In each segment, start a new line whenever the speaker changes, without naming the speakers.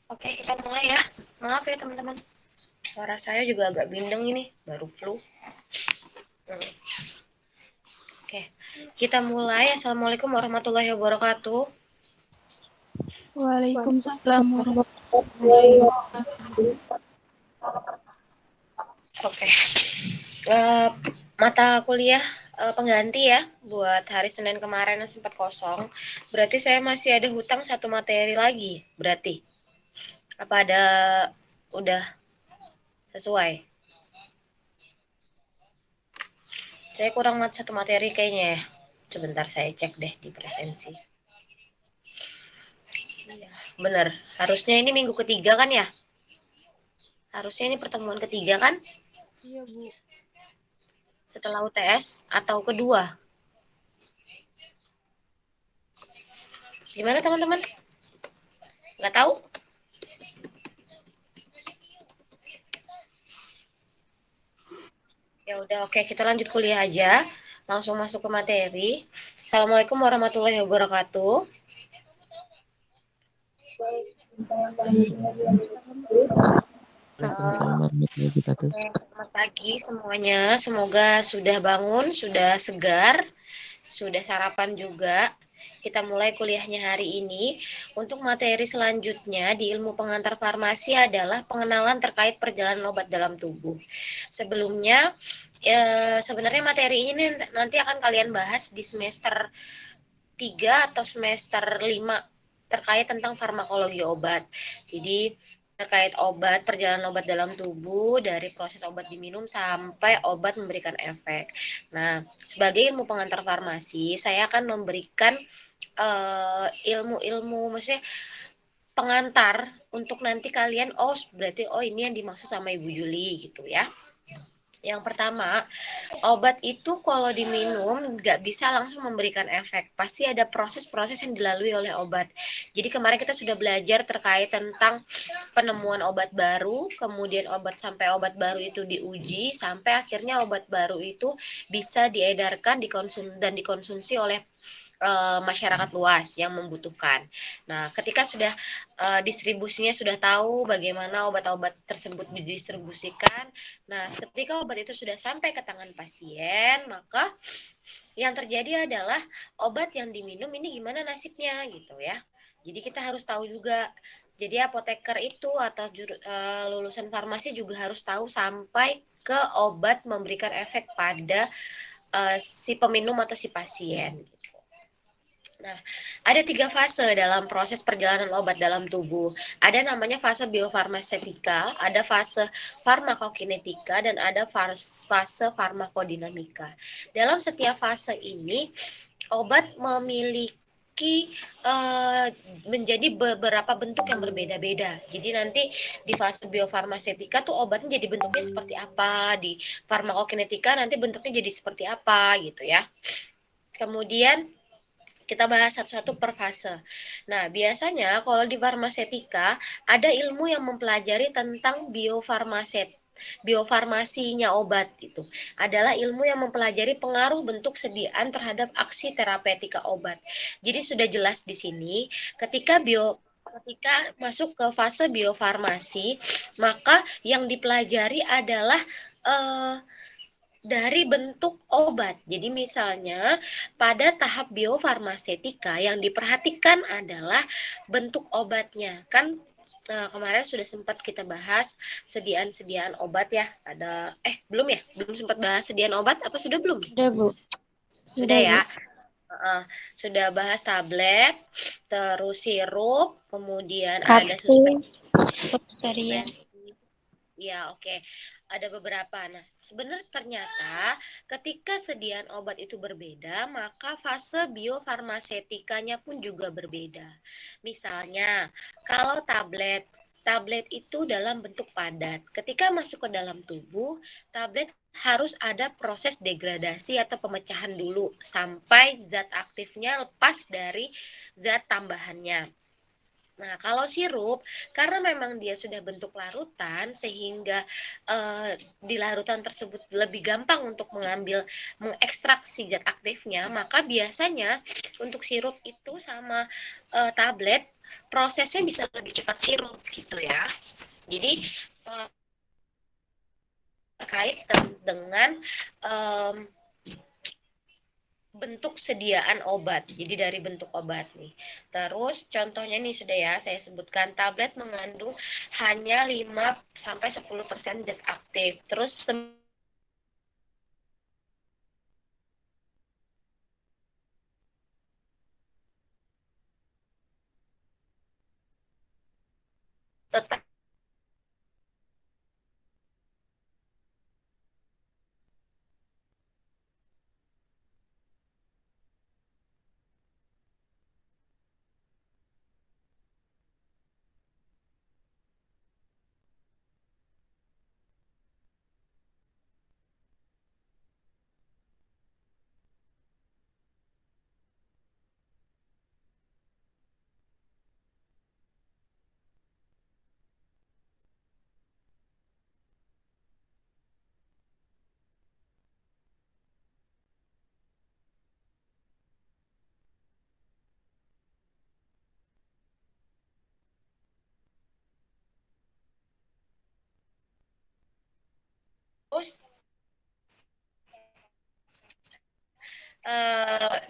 Oke, kita mulai ya. Maaf ya teman-teman. Suara saya juga agak bindeng ini, baru flu. Oke, kita mulai. Assalamualaikum warahmatullahi wabarakatuh.
Waalaikumsalam warahmatullahi wabarakatuh.
Oke. Mata kuliah pengganti ya buat hari Senin kemarin yang sempat kosong. Berarti saya masih ada hutang satu materi lagi. Berarti apa ada udah sesuai? Saya kurang satu materi kayaknya ya. Sebentar saya cek deh di presensi. Bener, harusnya ini minggu ketiga kan ya? Harusnya ini pertemuan ketiga kan?
Iya, Bu.
Setelah UTS atau kedua? Gimana teman-teman? Nggak tahu? Ya udah, oke, kita lanjut kuliah aja. Langsung masuk ke materi. Assalamualaikum warahmatullahi wabarakatuh.
Waalaikumsalam warahmatullahi wabarakatuh.
Selamat pagi semuanya. Semoga sudah bangun, sudah segar, sudah sarapan juga. Kita mulai kuliahnya hari ini. Untuk materi selanjutnya di ilmu pengantar farmasi adalah pengenalan terkait perjalanan obat dalam tubuh. Sebelumnya, sebenarnya materi ini nanti akan kalian bahas di semester 3 atau semester 5 terkait tentang farmakologi obat. Jadi terkait obat, perjalanan obat dalam tubuh dari proses obat diminum sampai obat memberikan efek. Nah, sebagai ilmu pengantar farmasi, saya akan memberikan ilmu-ilmu, maksudnya pengantar untuk nanti kalian, berarti ini yang dimaksud sama Ibu Juli gitu ya. Yang pertama, obat itu kalau diminum nggak bisa langsung memberikan efek. Pasti ada proses-proses yang dilalui oleh obat. Jadi kemarin kita sudah belajar terkait tentang penemuan obat baru, kemudian sampai obat baru itu diuji, sampai akhirnya obat baru itu bisa diedarkan dan dikonsumsi oleh masyarakat luas yang membutuhkan. Nah, ketika sudah distribusinya sudah tahu bagaimana obat-obat tersebut didistribusikan. Nah, ketika obat itu sudah sampai ke tangan pasien, maka yang terjadi adalah obat yang diminum ini gimana nasibnya gitu ya. Jadi kita harus tahu juga. Jadi apoteker itu atau lulusan farmasi juga harus tahu sampai ke obat memberikan efek pada si peminum atau si pasien. Nah, ada 3 fase dalam proses perjalanan obat dalam tubuh. Ada namanya fase biofarmasetika, ada fase farmakokinetika, dan ada fase farmakodinamika. Dalam setiap fase ini, obat memiliki menjadi beberapa bentuk yang berbeda-beda. Jadi nanti di fase biofarmasetika tuh obatnya jadi bentuknya seperti apa, di farmakokinetika nanti bentuknya jadi seperti apa gitu ya. Kemudian kita bahas satu-satu per fase. Nah, biasanya kalau di farmasetika ada ilmu yang mempelajari tentang biofarmasinya obat itu adalah ilmu yang mempelajari pengaruh bentuk sediaan terhadap aksi terapeutika obat. Jadi sudah jelas di sini ketika masuk ke fase biofarmasi, maka yang dipelajari adalah dari bentuk obat. Jadi misalnya pada tahap biofarmasetika yang diperhatikan adalah bentuk obatnya. Kan kemarin sudah sempat kita bahas sediaan obat ya. Ada belum ya? Belum sempat bahas sediaan obat apa sudah belum?
Sudah, Bu.
Sudah ya. Sudah bahas tablet, terus sirup, kemudian ada
Tarian.
Ya, oke. Ada beberapa. Nah, sebenarnya ternyata ketika sediaan obat itu berbeda, maka fase biofarmasetikanya pun juga berbeda. Misalnya, kalau tablet itu dalam bentuk padat. Ketika masuk ke dalam tubuh, tablet harus ada proses degradasi atau pemecahan dulu sampai zat aktifnya lepas dari zat tambahannya. Nah, kalau sirup, karena memang dia sudah bentuk larutan, sehingga di larutan tersebut lebih gampang untuk mengekstraksi zat aktifnya, maka biasanya untuk sirup itu sama tablet prosesnya bisa lebih cepat sirup gitu ya. Jadi terkait dengan um, bentuk sediaan obat. Jadi dari bentuk obat nih. Terus contohnya nih sudah ya saya sebutkan, tablet mengandung hanya 5 sampai 10% zat aktif. Terus tetap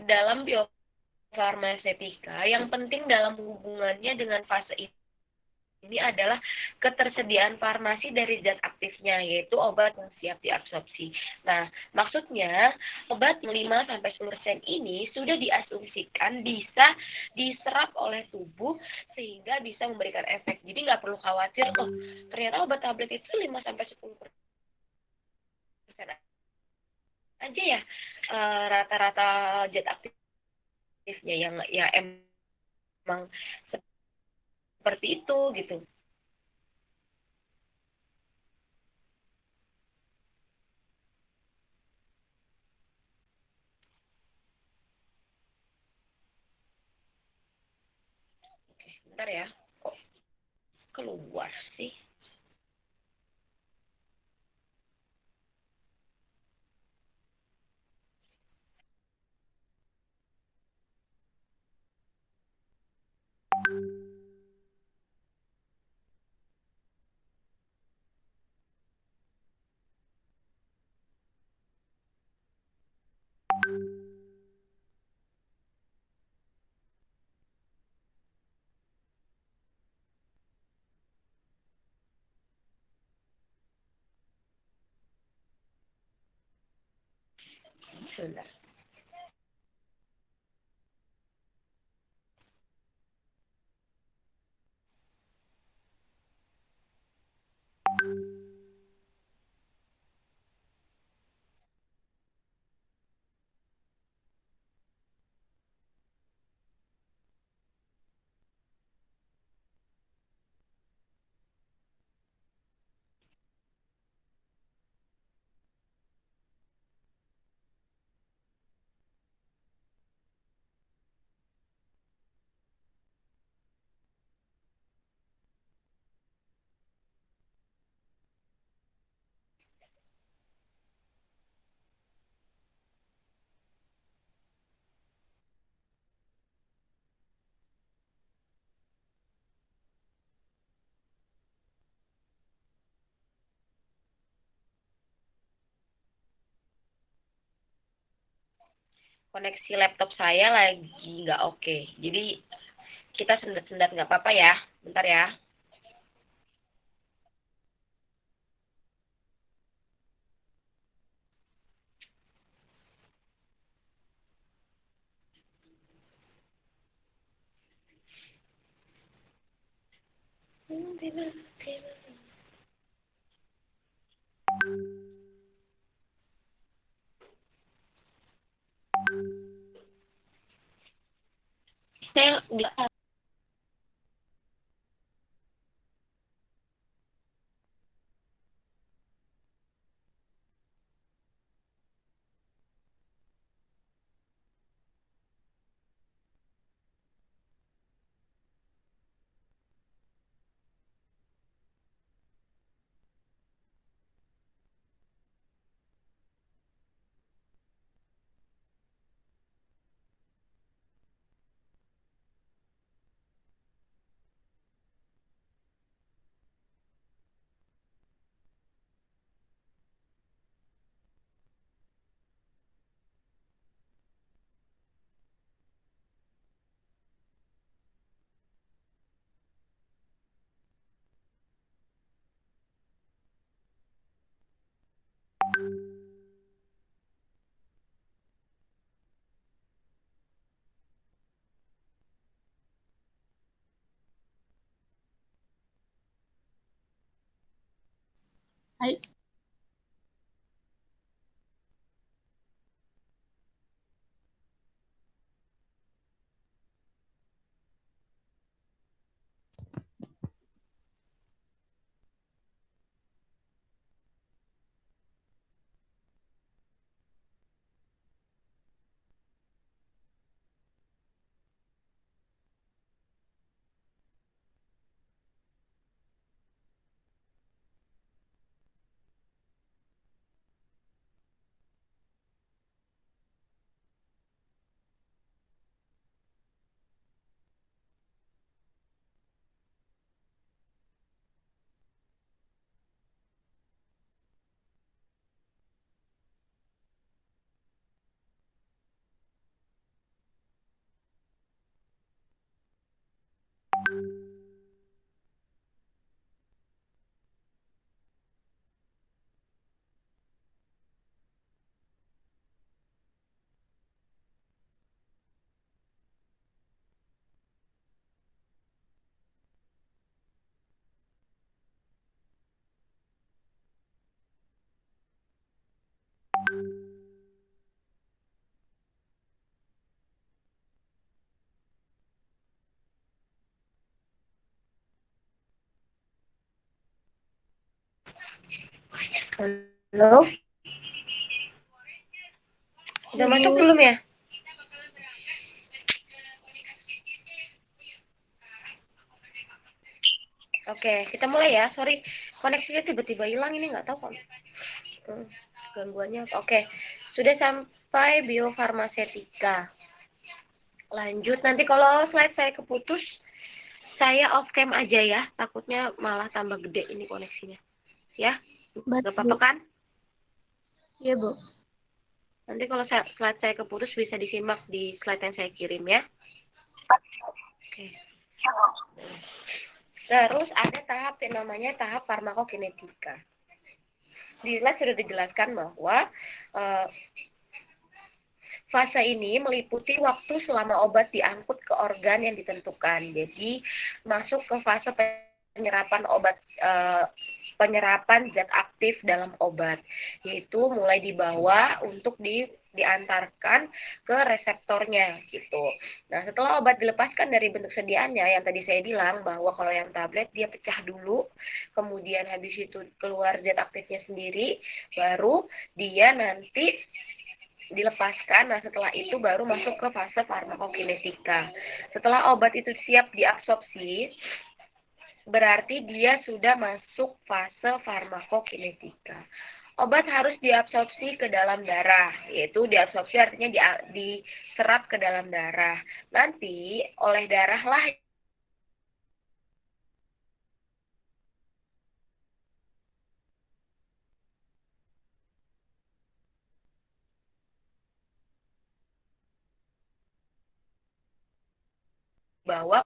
dalam biofarmasetika yang penting dalam hubungannya dengan fase ini adalah ketersediaan farmasi dari zat aktifnya, yaitu obat yang siap diabsorpsi. Nah, maksudnya obat 5-10% ini sudah diasumsikan bisa diserap oleh tubuh sehingga bisa memberikan efek. Jadi nggak perlu khawatir, oh ternyata obat tablet itu 5-10% aja ya rata-rata zat aktifnya yang ya emang seperti itu gitu. Oke, bentar ya. Kok keluar sih? Sebentar. Koneksi laptop saya lagi nggak oke. Jadi kita sendat-sendat nggak apa-apa ya. Bentar ya. Saya nggak.
Hai.
Halo, udah
Ya,
masuk
Bu.
belum ya? Oke, kita mulai ya. Sorry, koneksinya tiba-tiba hilang ini nggak tahu kok. Gangguannya apa? Oke, sudah sampai biofarmasetika. Lanjut, nanti kalau slide saya keputus, saya off cam aja ya. Takutnya malah tambah gede ini koneksinya. Ya,
Baik,
nggak
Bu.
apa-apa kan?
Iya, Bu.
Nanti kalau slide saya keputus bisa disimak di slide yang saya kirim ya. Oke. Terus ada tahap yang namanya tahap farmakokinetika. Di slide sudah dijelaskan bahwa fase ini meliputi waktu selama obat diangkut ke organ yang ditentukan. Jadi masuk ke fase penyerapan obat penyerapan zat aktif dalam obat, yaitu mulai dibawa untuk diantarkan ke reseptornya gitu. Nah, setelah obat dilepaskan dari bentuk sediaannya, yang tadi saya bilang bahwa kalau yang tablet dia pecah dulu, kemudian habis itu keluar zat aktifnya sendiri, baru dia nanti dilepaskan. Nah, setelah itu baru masuk ke fase farmakokinetika. Setelah obat itu siap diabsorpsi, berarti dia sudah masuk fase farmakokinetika. Obat harus diabsorpsi ke dalam darah, yaitu diabsorpsi artinya diserap ke dalam darah. Nanti oleh darahlah bahwa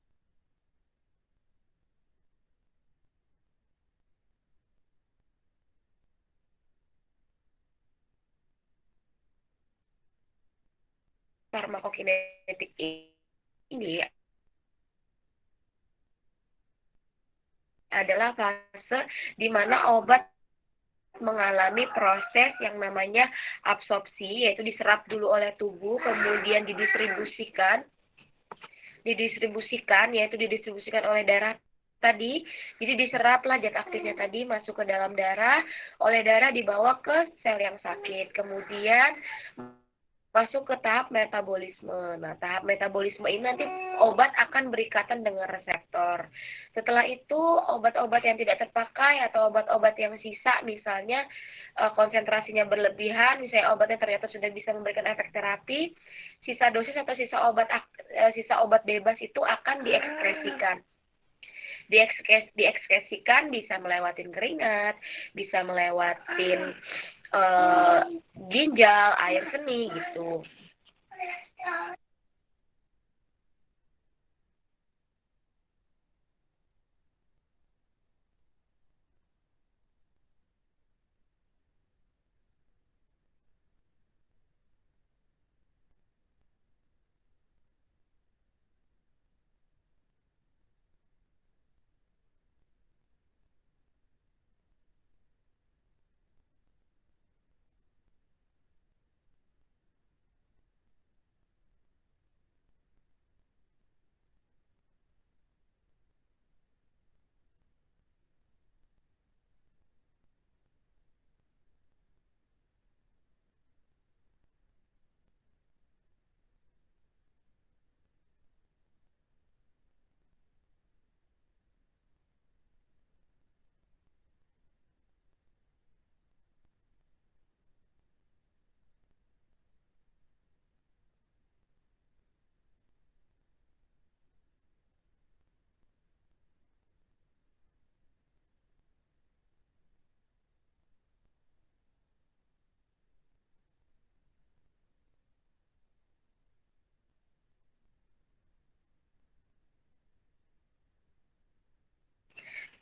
farmakokinetik ini adalah fase di mana obat mengalami proses yang namanya absorpsi, yaitu diserap dulu oleh tubuh, kemudian didistribusikan oleh darah tadi. Jadi diseraplah zat aktifnya tadi masuk ke dalam darah, oleh darah dibawa ke sel yang sakit, kemudian masuk ke tahap metabolisme. Nah, tahap metabolisme ini nanti obat akan berikatan dengan reseptor. Setelah itu, obat-obat yang tidak terpakai atau obat-obat yang sisa, misalnya konsentrasinya berlebihan, misalnya obatnya ternyata sudah bisa memberikan efek terapi, sisa dosis atau sisa obat bebas itu akan diekskresikan. Diekskresikan bisa melewatin keringat, bisa melewatin ginjal, air seni gitu.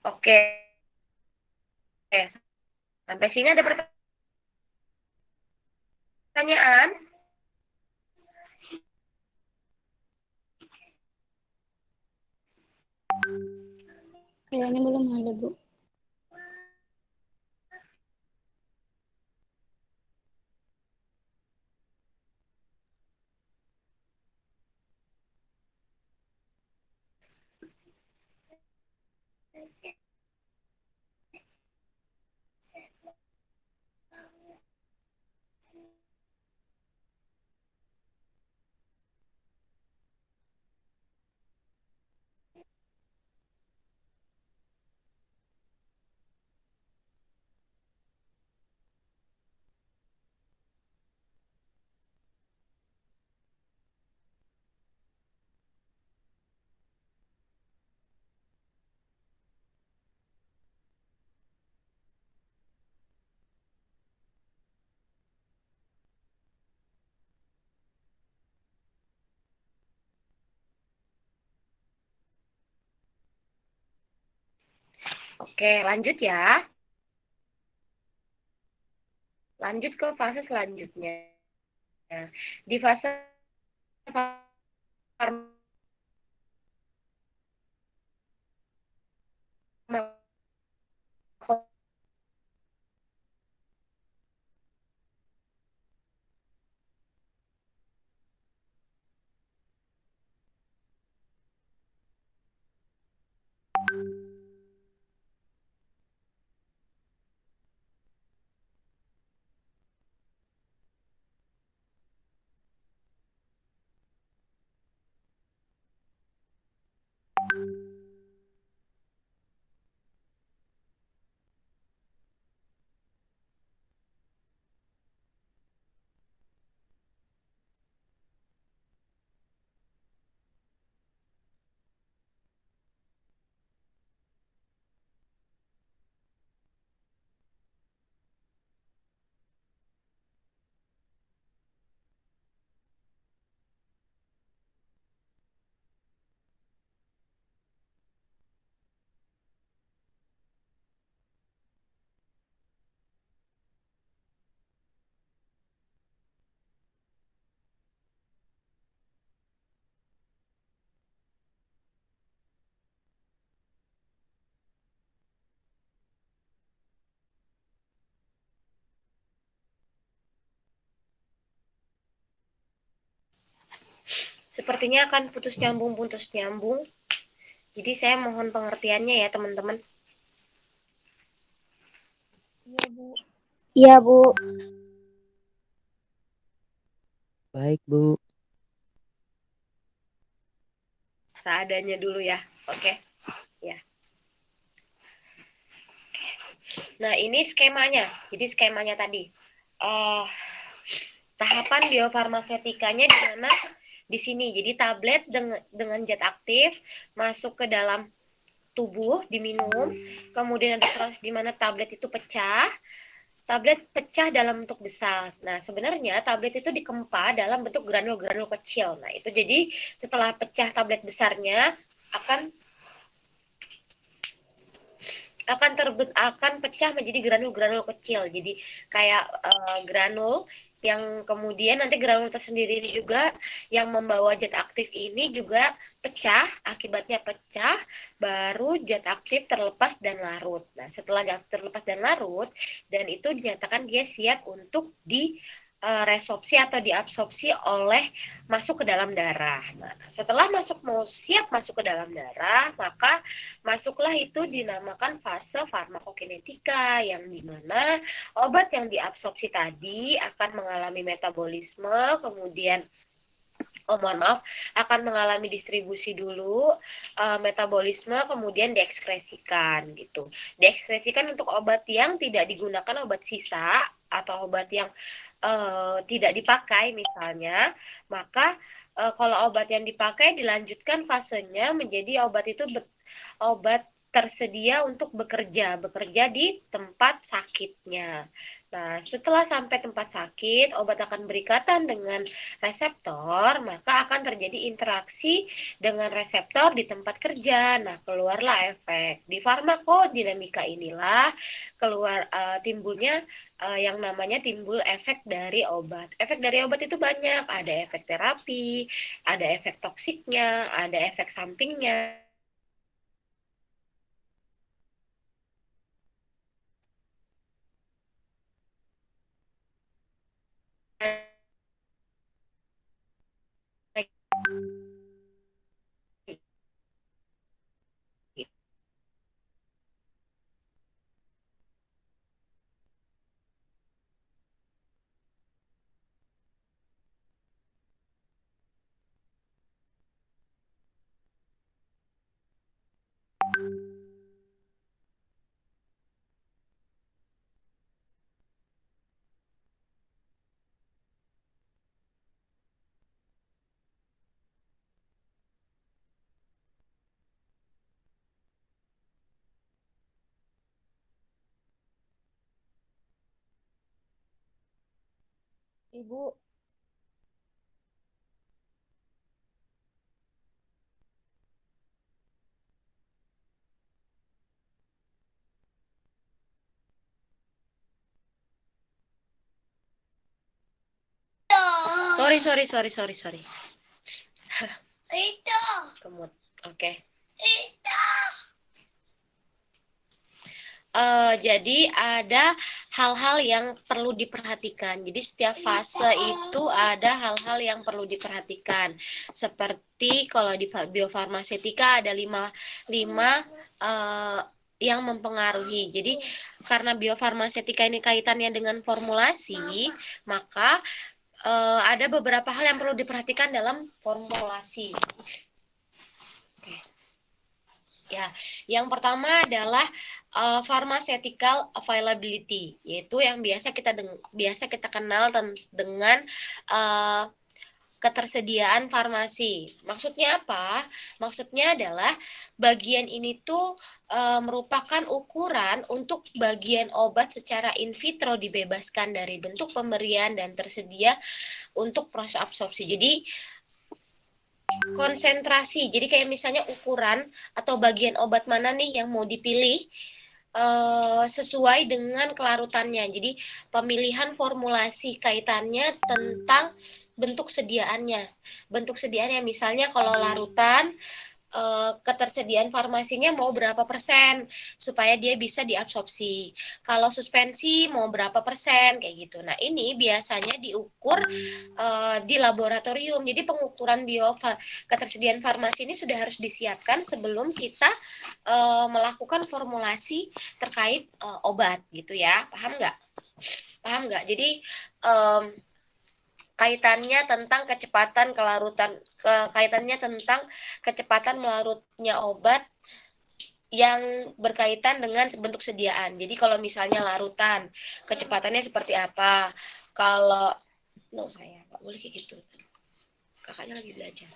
Oke. Sampai sini ada pertanyaan?
Kayaknya belum ada, Bu.
Oke, lanjut ya. Lanjut ke fase selanjutnya. Di fase sepertinya akan putus nyambung. Jadi saya mohon pengertiannya ya teman-teman.
Iya, Bu. Iya, Bu.
Baik, Bu.
Seadanya dulu ya. Oke. Ya. Nah, ini skemanya. Jadi skemanya tadi. Tahapan biofarmasetikanya di mana di sini. Jadi tablet dengan zat aktif masuk ke dalam tubuh diminum, kemudian ada proses di mana tablet itu pecah. Tablet pecah dalam bentuk besar. Nah, sebenarnya tablet itu dikempa dalam bentuk granul-granul kecil. Nah, itu jadi setelah pecah tablet besarnya akan akan pecah menjadi granul-granul kecil. Jadi kayak granul yang kemudian nanti granul tersendiri juga yang membawa zat aktif ini juga pecah, akibatnya pecah, baru zat aktif terlepas dan larut. Nah, setelah terlepas dan larut, dan itu dinyatakan dia siap untuk resorpsi atau diabsorpsi oleh masuk ke dalam darah. Nah, setelah siap masuk ke dalam darah, maka masuklah itu dinamakan fase farmakokinetika yang dimana obat yang diabsorpsi tadi akan mengalami metabolisme, kemudian mohon maaf, akan mengalami distribusi dulu, metabolisme, kemudian diekskresikan gitu. Diekskresikan untuk obat yang tidak digunakan, obat sisa atau obat yang tidak dipakai misalnya, maka kalau obat yang dipakai dilanjutkan fasenya menjadi obat itu obat tersedia untuk bekerja di tempat sakitnya. Nah, setelah sampai tempat sakit, obat akan berikatan dengan reseptor, maka akan terjadi interaksi dengan reseptor di tempat kerja. Nah, keluarlah efek. Di farmakodinamika inilah timbulnya yang namanya timbul efek dari obat. Efek dari obat itu banyak, ada efek terapi, ada efek toksiknya, ada efek sampingnya.
Ibu.
Sorry. Itu. Kemut. Oke. Jadi ada hal-hal yang perlu diperhatikan. Jadi setiap fase itu ada hal-hal yang perlu diperhatikan. Seperti kalau di biofarmasetika ada lima yang mempengaruhi. Jadi karena biofarmasetika ini kaitannya dengan formulasi, maka ada beberapa hal yang perlu diperhatikan dalam formulasi. Ya, yang pertama adalah pharmaceutical availability, yaitu yang biasa kita kenal dengan ketersediaan farmasi. Maksudnya apa? Maksudnya adalah bagian ini tuh merupakan ukuran untuk bagian obat secara in vitro dibebaskan dari bentuk pemberian dan tersedia untuk proses absorpsi. Jadi konsentrasi. Jadi kayak misalnya ukuran atau bagian obat mana nih yang mau dipilih sesuai dengan kelarutannya. Jadi pemilihan formulasi kaitannya tentang bentuk sediaannya. Bentuk sediaannya misalnya kalau larutan ketersediaan farmasinya mau berapa persen supaya dia bisa diabsorpsi. Kalau suspensi mau berapa persen kayak gitu. Nah, ini biasanya diukur di laboratorium. Jadi pengukuran ketersediaan farmasi ini sudah harus disiapkan sebelum kita melakukan formulasi terkait obat gitu ya. Paham nggak? Paham nggak? Jadi kaitannya tentang kecepatan melarutnya obat yang berkaitan dengan bentuk sediaan. Jadi kalau misalnya larutan, kecepatannya seperti apa? Kalau saya nggak boleh kayak gitu. Kakaknya lagi belajar.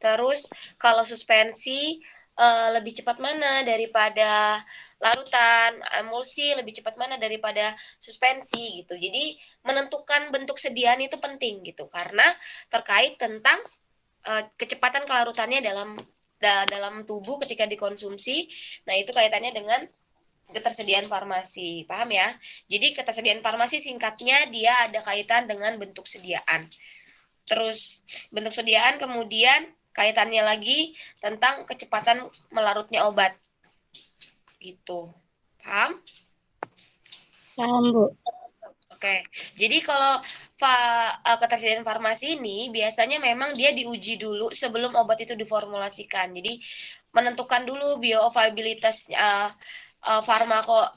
Terus kalau suspensi lebih cepat mana daripada larutan, emulsi lebih cepat mana daripada suspensi gitu. Jadi menentukan bentuk sediaan itu penting gitu karena terkait tentang kecepatan kelarutannya dalam tubuh ketika dikonsumsi. Nah, itu kaitannya dengan ketersediaan farmasi. Paham ya? Jadi ketersediaan farmasi singkatnya dia ada kaitan dengan bentuk sediaan. Terus bentuk sediaan kemudian kaitannya lagi tentang kecepatan melarutnya obat. Gitu. Paham?
Paham, Bu.
Oke. Jadi kalau ketersediaan farmasi ini biasanya memang dia diuji dulu sebelum obat itu diformulasikan. Jadi menentukan dulu bioavailabilitas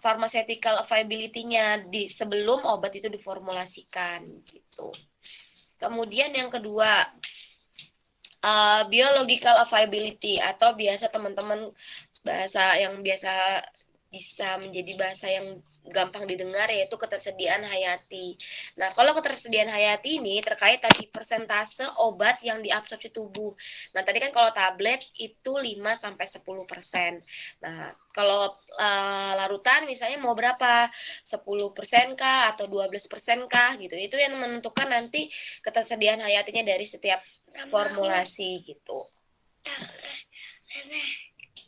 pharmaceutical availability-nya sebelum obat itu diformulasikan gitu. Kemudian yang kedua, biological availability atau biasa teman-teman bahasa yang biasa bisa menjadi bahasa yang gampang didengar, yaitu ketersediaan hayati. Nah, kalau ketersediaan hayati ini terkait tadi persentase obat yang diabsorpsi tubuh. Nah, tadi kan kalau tablet itu 5-10%. Nah, kalau larutan misalnya mau berapa? 10% kah atau 12% kah gitu. Itu yang menentukan nanti ketersediaan hayatinya dari setiap formulasi gitu.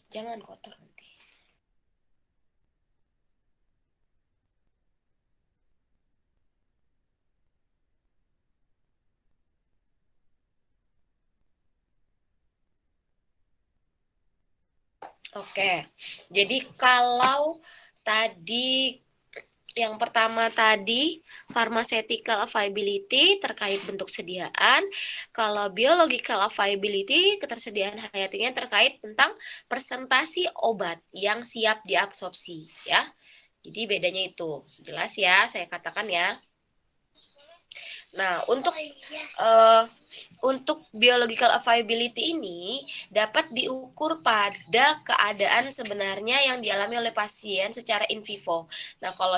Jangan kotor nanti. Oke, jadi kalau tadi yang pertama tadi pharmaceutical availability terkait bentuk sediaan, kalau biological availability ketersediaan hayatinya terkait tentang presentasi obat yang siap diabsorpsi ya. Jadi bedanya itu jelas ya, saya katakan ya. Nah, untuk biological availability ini dapat diukur pada keadaan sebenarnya yang dialami oleh pasien secara in vivo. Nah, kalau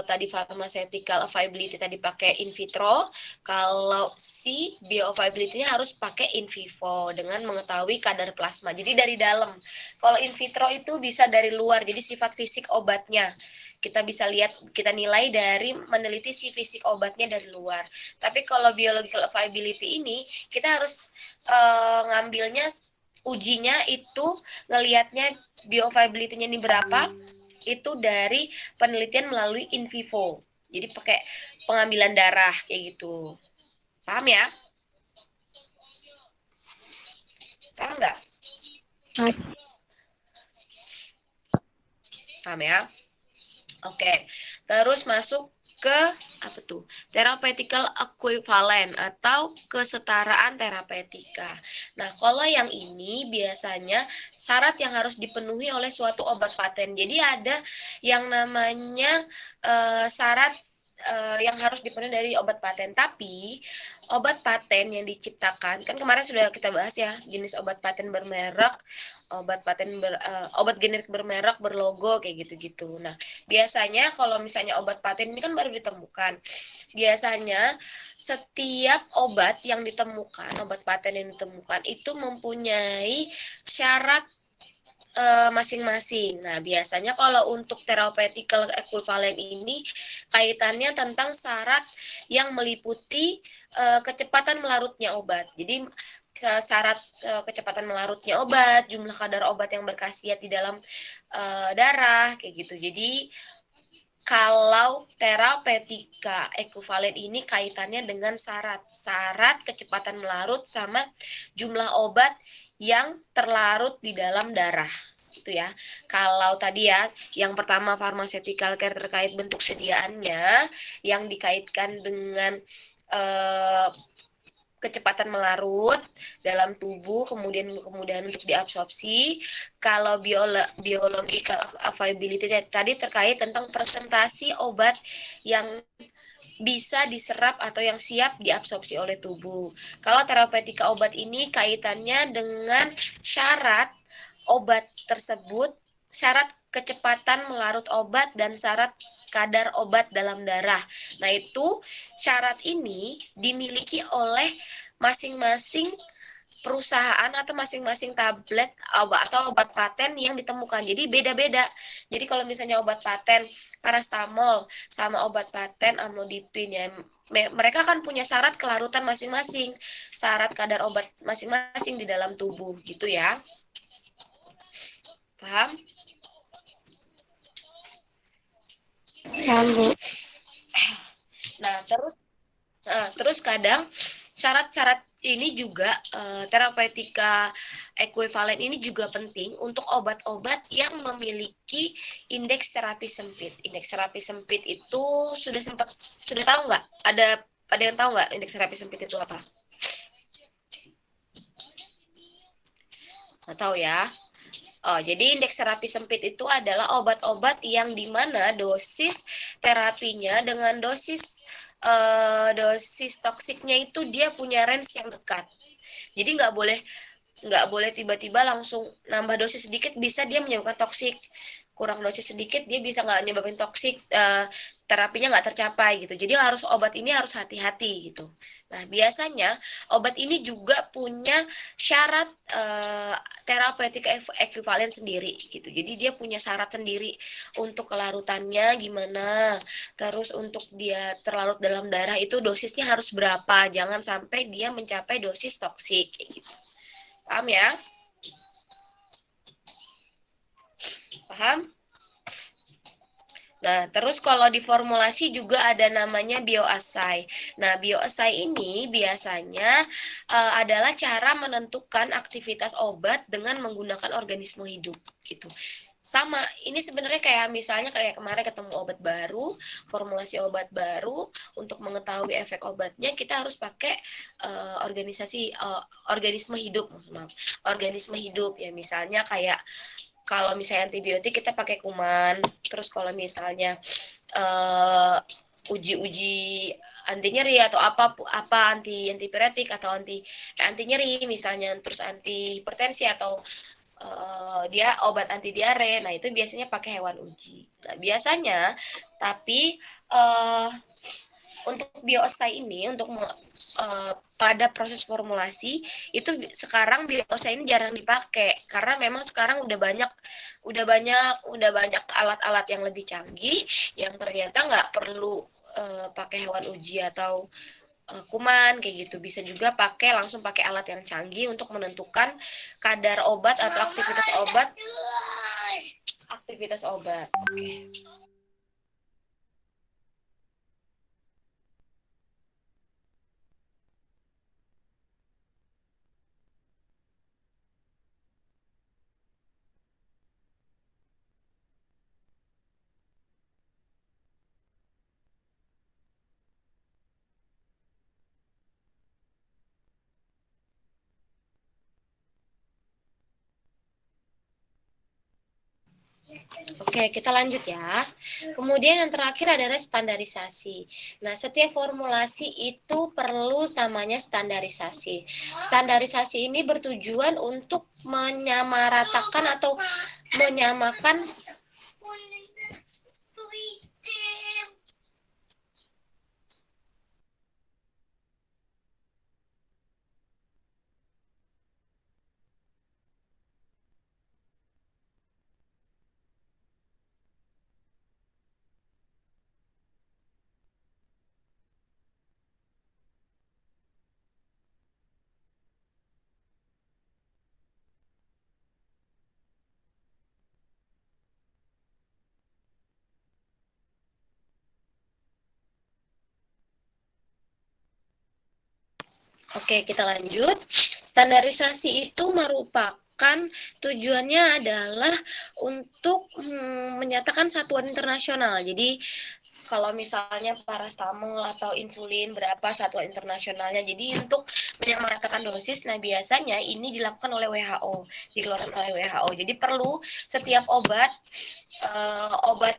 tadi pharmaceutical availability tadi pakai in vitro, kalau si bioavailability-nya harus pakai in vivo dengan mengetahui kadar plasma. Jadi dari dalam. Kalau in vitro itu bisa dari luar, jadi sifat fisik obatnya. Kita bisa lihat, kita nilai dari meneliti si fisik obatnya dari luar. Tapi kalau biological availability ini, kita harus ngambilnya, ujinya itu ngelihatnya bioavailability-nya ini berapa, itu dari penelitian melalui in vivo. Jadi pakai pengambilan darah kayak gitu. Paham ya? Paham nggak? Paham ya? Oke, terus masuk ke apa tuh? Therapeutical equivalent atau kesetaraan terapeutika. Nah, kalau yang ini biasanya syarat yang harus dipenuhi oleh suatu obat paten. Jadi ada yang namanya syarat yang harus dipenuhi dari obat paten. Tapi obat paten yang diciptakan, kan kemarin sudah kita bahas ya, jenis obat paten bermerek, obat generik bermerek, berlogo kayak gitu-gitu. Nah, biasanya kalau misalnya obat paten ini kan baru ditemukan. Biasanya setiap obat yang ditemukan, obat paten yang ditemukan itu mempunyai syarat masing-masing. Nah, biasanya kalau untuk therapeutical equivalent ini kaitannya tentang syarat yang meliputi kecepatan melarutnya obat. Jadi syarat kecepatan melarutnya obat, jumlah kadar obat yang berkhasiat di dalam darah kayak gitu. Jadi kalau terapeutika ekuivalen ini kaitannya dengan syarat kecepatan melarut sama jumlah obat yang terlarut di dalam darah itu ya. Kalau tadi ya, yang pertama pharmaceutical care terkait bentuk sediaannya yang dikaitkan dengan kecepatan melarut dalam tubuh, kemudian kemudahan untuk diabsorpsi. Kalau biological availability tadi terkait tentang presentasi obat yang bisa diserap atau yang siap diabsorpsi oleh tubuh. Kalau terapeutika obat ini kaitannya dengan syarat obat tersebut, syarat kecepatan melarut obat dan syarat kadar obat dalam darah. Nah, itu syarat ini dimiliki oleh masing-masing perusahaan atau masing-masing tablet atau obat paten yang ditemukan. Jadi beda-beda. Jadi kalau misalnya obat paten parastamol sama obat paten amlodipin ya, mereka kan punya syarat kelarutan masing-masing, syarat kadar obat masing-masing di dalam tubuh gitu ya. Paham?
Paham, Bu.
Nah, terus kadang syarat-syarat ini juga terapeutika ekuivalen ini juga penting untuk obat-obat yang memiliki indeks terapi sempit. Indeks terapi sempit itu sudah tahu nggak? Ada yang tahu nggak indeks terapi sempit itu apa? Nggak tahu ya. Oh, jadi indeks terapi sempit itu adalah obat-obat yang dimana dosis terapinya dengan dosis toksiknya itu dia punya range yang dekat. Jadi nggak boleh nggak boleh tiba-tiba langsung nambah dosis sedikit bisa dia menyebabkan toksik, kurang dosis sedikit dia bisa nggak nyebabin toksik, terapinya nggak tercapai gitu. Jadi harus obat ini harus hati-hati gitu. Nah biasanya obat ini juga punya syarat terapeutik ekuivalen sendiri gitu. Jadi dia punya syarat sendiri untuk kelarutannya gimana, terus untuk dia terlarut dalam darah itu dosisnya harus berapa, jangan sampai dia mencapai dosis toksik kayak gitu. Paham ya? Paham? Nah, terus kalau di formulasi juga ada namanya bioassay. Nah, bioassay ini biasanya adalah cara menentukan aktivitas obat dengan menggunakan organisme hidup gitu. Sama, ini sebenarnya kayak misalnya kayak kemarin ketemu obat baru, formulasi obat baru, untuk mengetahui efek obatnya kita harus pakai organisme hidup, maaf, organisme hidup ya misalnya kayak kalau misalnya antibiotik kita pakai kuman, terus kalau misalnya uh, uji-uji anti nyeri atau apa antipiretik atau anti nyeri misalnya, terus anti hipertensi atau dia obat anti diare, nah itu biasanya pakai hewan uji. Nah biasanya tapi uh, untuk bioesai ini untuk pada proses formulasi itu sekarang bioesai ini jarang dipakai karena memang sekarang udah banyak alat-alat yang lebih canggih yang ternyata nggak perlu pakai hewan uji atau kuman kayak gitu, bisa juga langsung pakai alat yang canggih untuk menentukan kadar obat atau aktivitas obat. Oke, kita lanjut ya. Kemudian yang terakhir adalah standarisasi. Nah, setiap formulasi itu perlu namanya standarisasi. Standarisasi ini bertujuan untuk menyamaratakan atau menyamakan Oke, kita lanjut. Standarisasi itu merupakan tujuannya adalah untuk menyatakan satuan internasional. Jadi kalau misalnya parastamol atau insulin berapa satuan internasionalnya. Jadi untuk menyamaratakan dosis, nah biasanya ini dilakukan oleh WHO, dikeluarkan oleh WHO. Jadi perlu setiap obat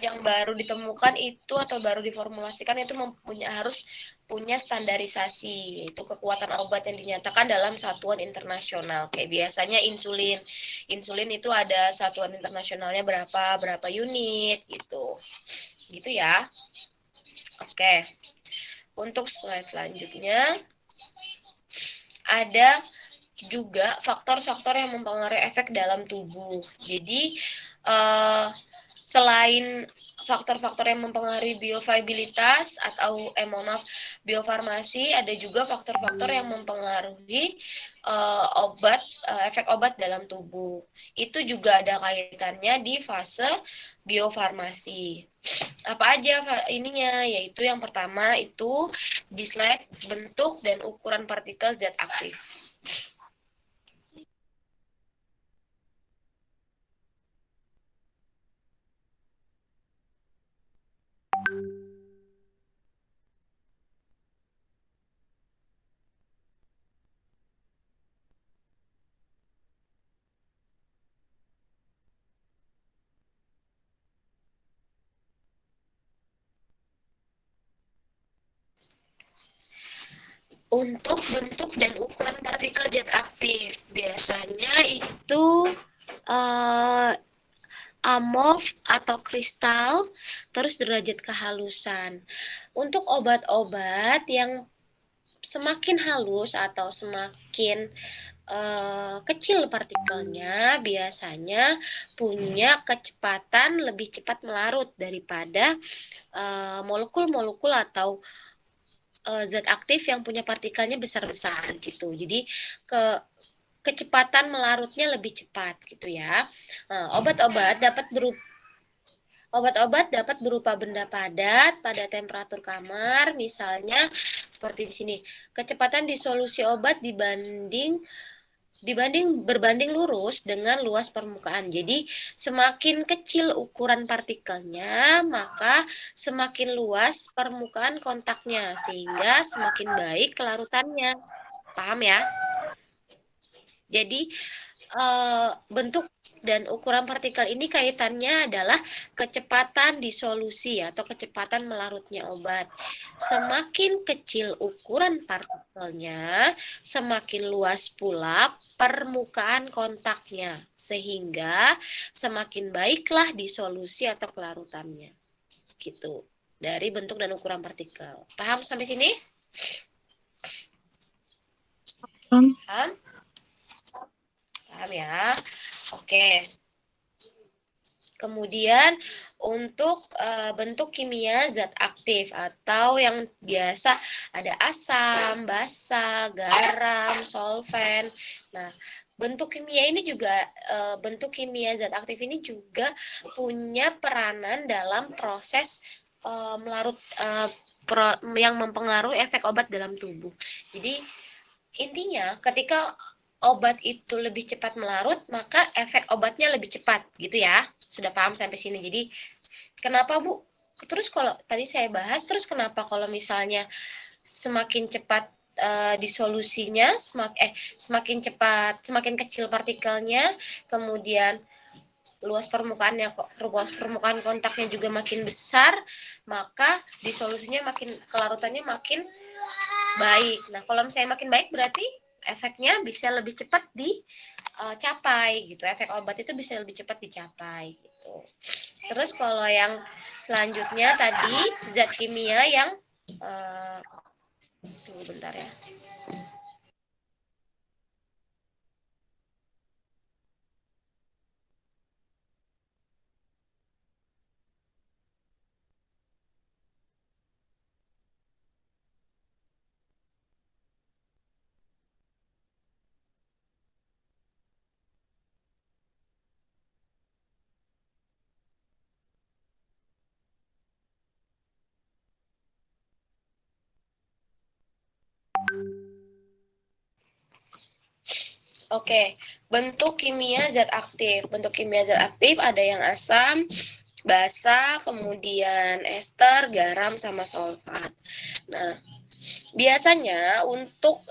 yang baru ditemukan itu atau baru diformulasikan itu harus punya standarisasi, yaitu kekuatan obat yang dinyatakan dalam satuan internasional. Kayak biasanya insulin itu ada satuan internasionalnya berapa unit gitu, gitu ya. Oke, untuk slide selanjutnya ada juga faktor-faktor yang mempengaruhi efek dalam tubuh. Jadi selain faktor-faktor yang mempengaruhi bioviabilitas atau biofarmasi, ada juga faktor-faktor yang mempengaruhi efek obat dalam tubuh. Itu juga ada kaitannya di fase biofarmasi. Apa aja ininya? Yaitu yang pertama itu dislike bentuk dan ukuran partikel zat aktif. Untuk bentuk dan ukuran partikel zat aktif, biasanya itu amorf atau kristal, terus derajat kehalusan. Untuk obat-obat yang semakin halus atau semakin kecil partikelnya, biasanya punya kecepatan lebih cepat melarut daripada molekul-molekul atau zat aktif yang punya partikelnya besar-besar gitu. Jadi kecepatan melarutnya lebih cepat gitu ya. Obat-obat dapat berupa benda padat pada temperatur kamar, misalnya seperti di sini. Kecepatan disolusi obat berbanding lurus dengan luas permukaan. Jadi semakin kecil ukuran partikelnya, maka semakin luas permukaan kontaknya, sehingga semakin baik kelarutannya. Paham ya? Jadi bentuk dan ukuran partikel ini kaitannya adalah kecepatan disolusi atau kecepatan melarutnya obat. Semakin kecil ukuran partikelnya, semakin luas pula permukaan kontaknya, sehingga semakin baiklah disolusi atau kelarutannya. Gitu. Dari bentuk dan ukuran partikel. Paham sampai sini? Paham? Paham ya? Oke. Kemudian untuk bentuk kimia zat aktif atau yang biasa ada asam, basa, garam, solven. Nah, bentuk kimia ini juga bentuk kimia zat aktif ini juga punya peranan dalam proses melarut yang mempengaruhi efek obat dalam tubuh. Jadi intinya ketika obat itu lebih cepat melarut, maka efek obatnya lebih cepat, gitu ya. Sudah paham sampai sini. Jadi, kenapa Bu? Terus kalau tadi saya bahas, terus kenapa kalau misalnya semakin cepat disolusinya, semakin cepat, semakin kecil partikelnya, kemudian luas permukaan kontaknya juga makin besar, maka disolusinya kelarutannya makin baik. Nah, kalau misalnya makin baik berarti efeknya bisa lebih cepat dicapai gitu. Efek obat itu bisa lebih cepat dicapai gitu. Terus kalau yang selanjutnya tadi zat kimia yang tunggu bentar ya. Oke, bentuk kimia zat aktif. Bentuk kimia zat aktif ada yang asam, basa, kemudian ester, garam, sama sulfat. Nah, biasanya untuk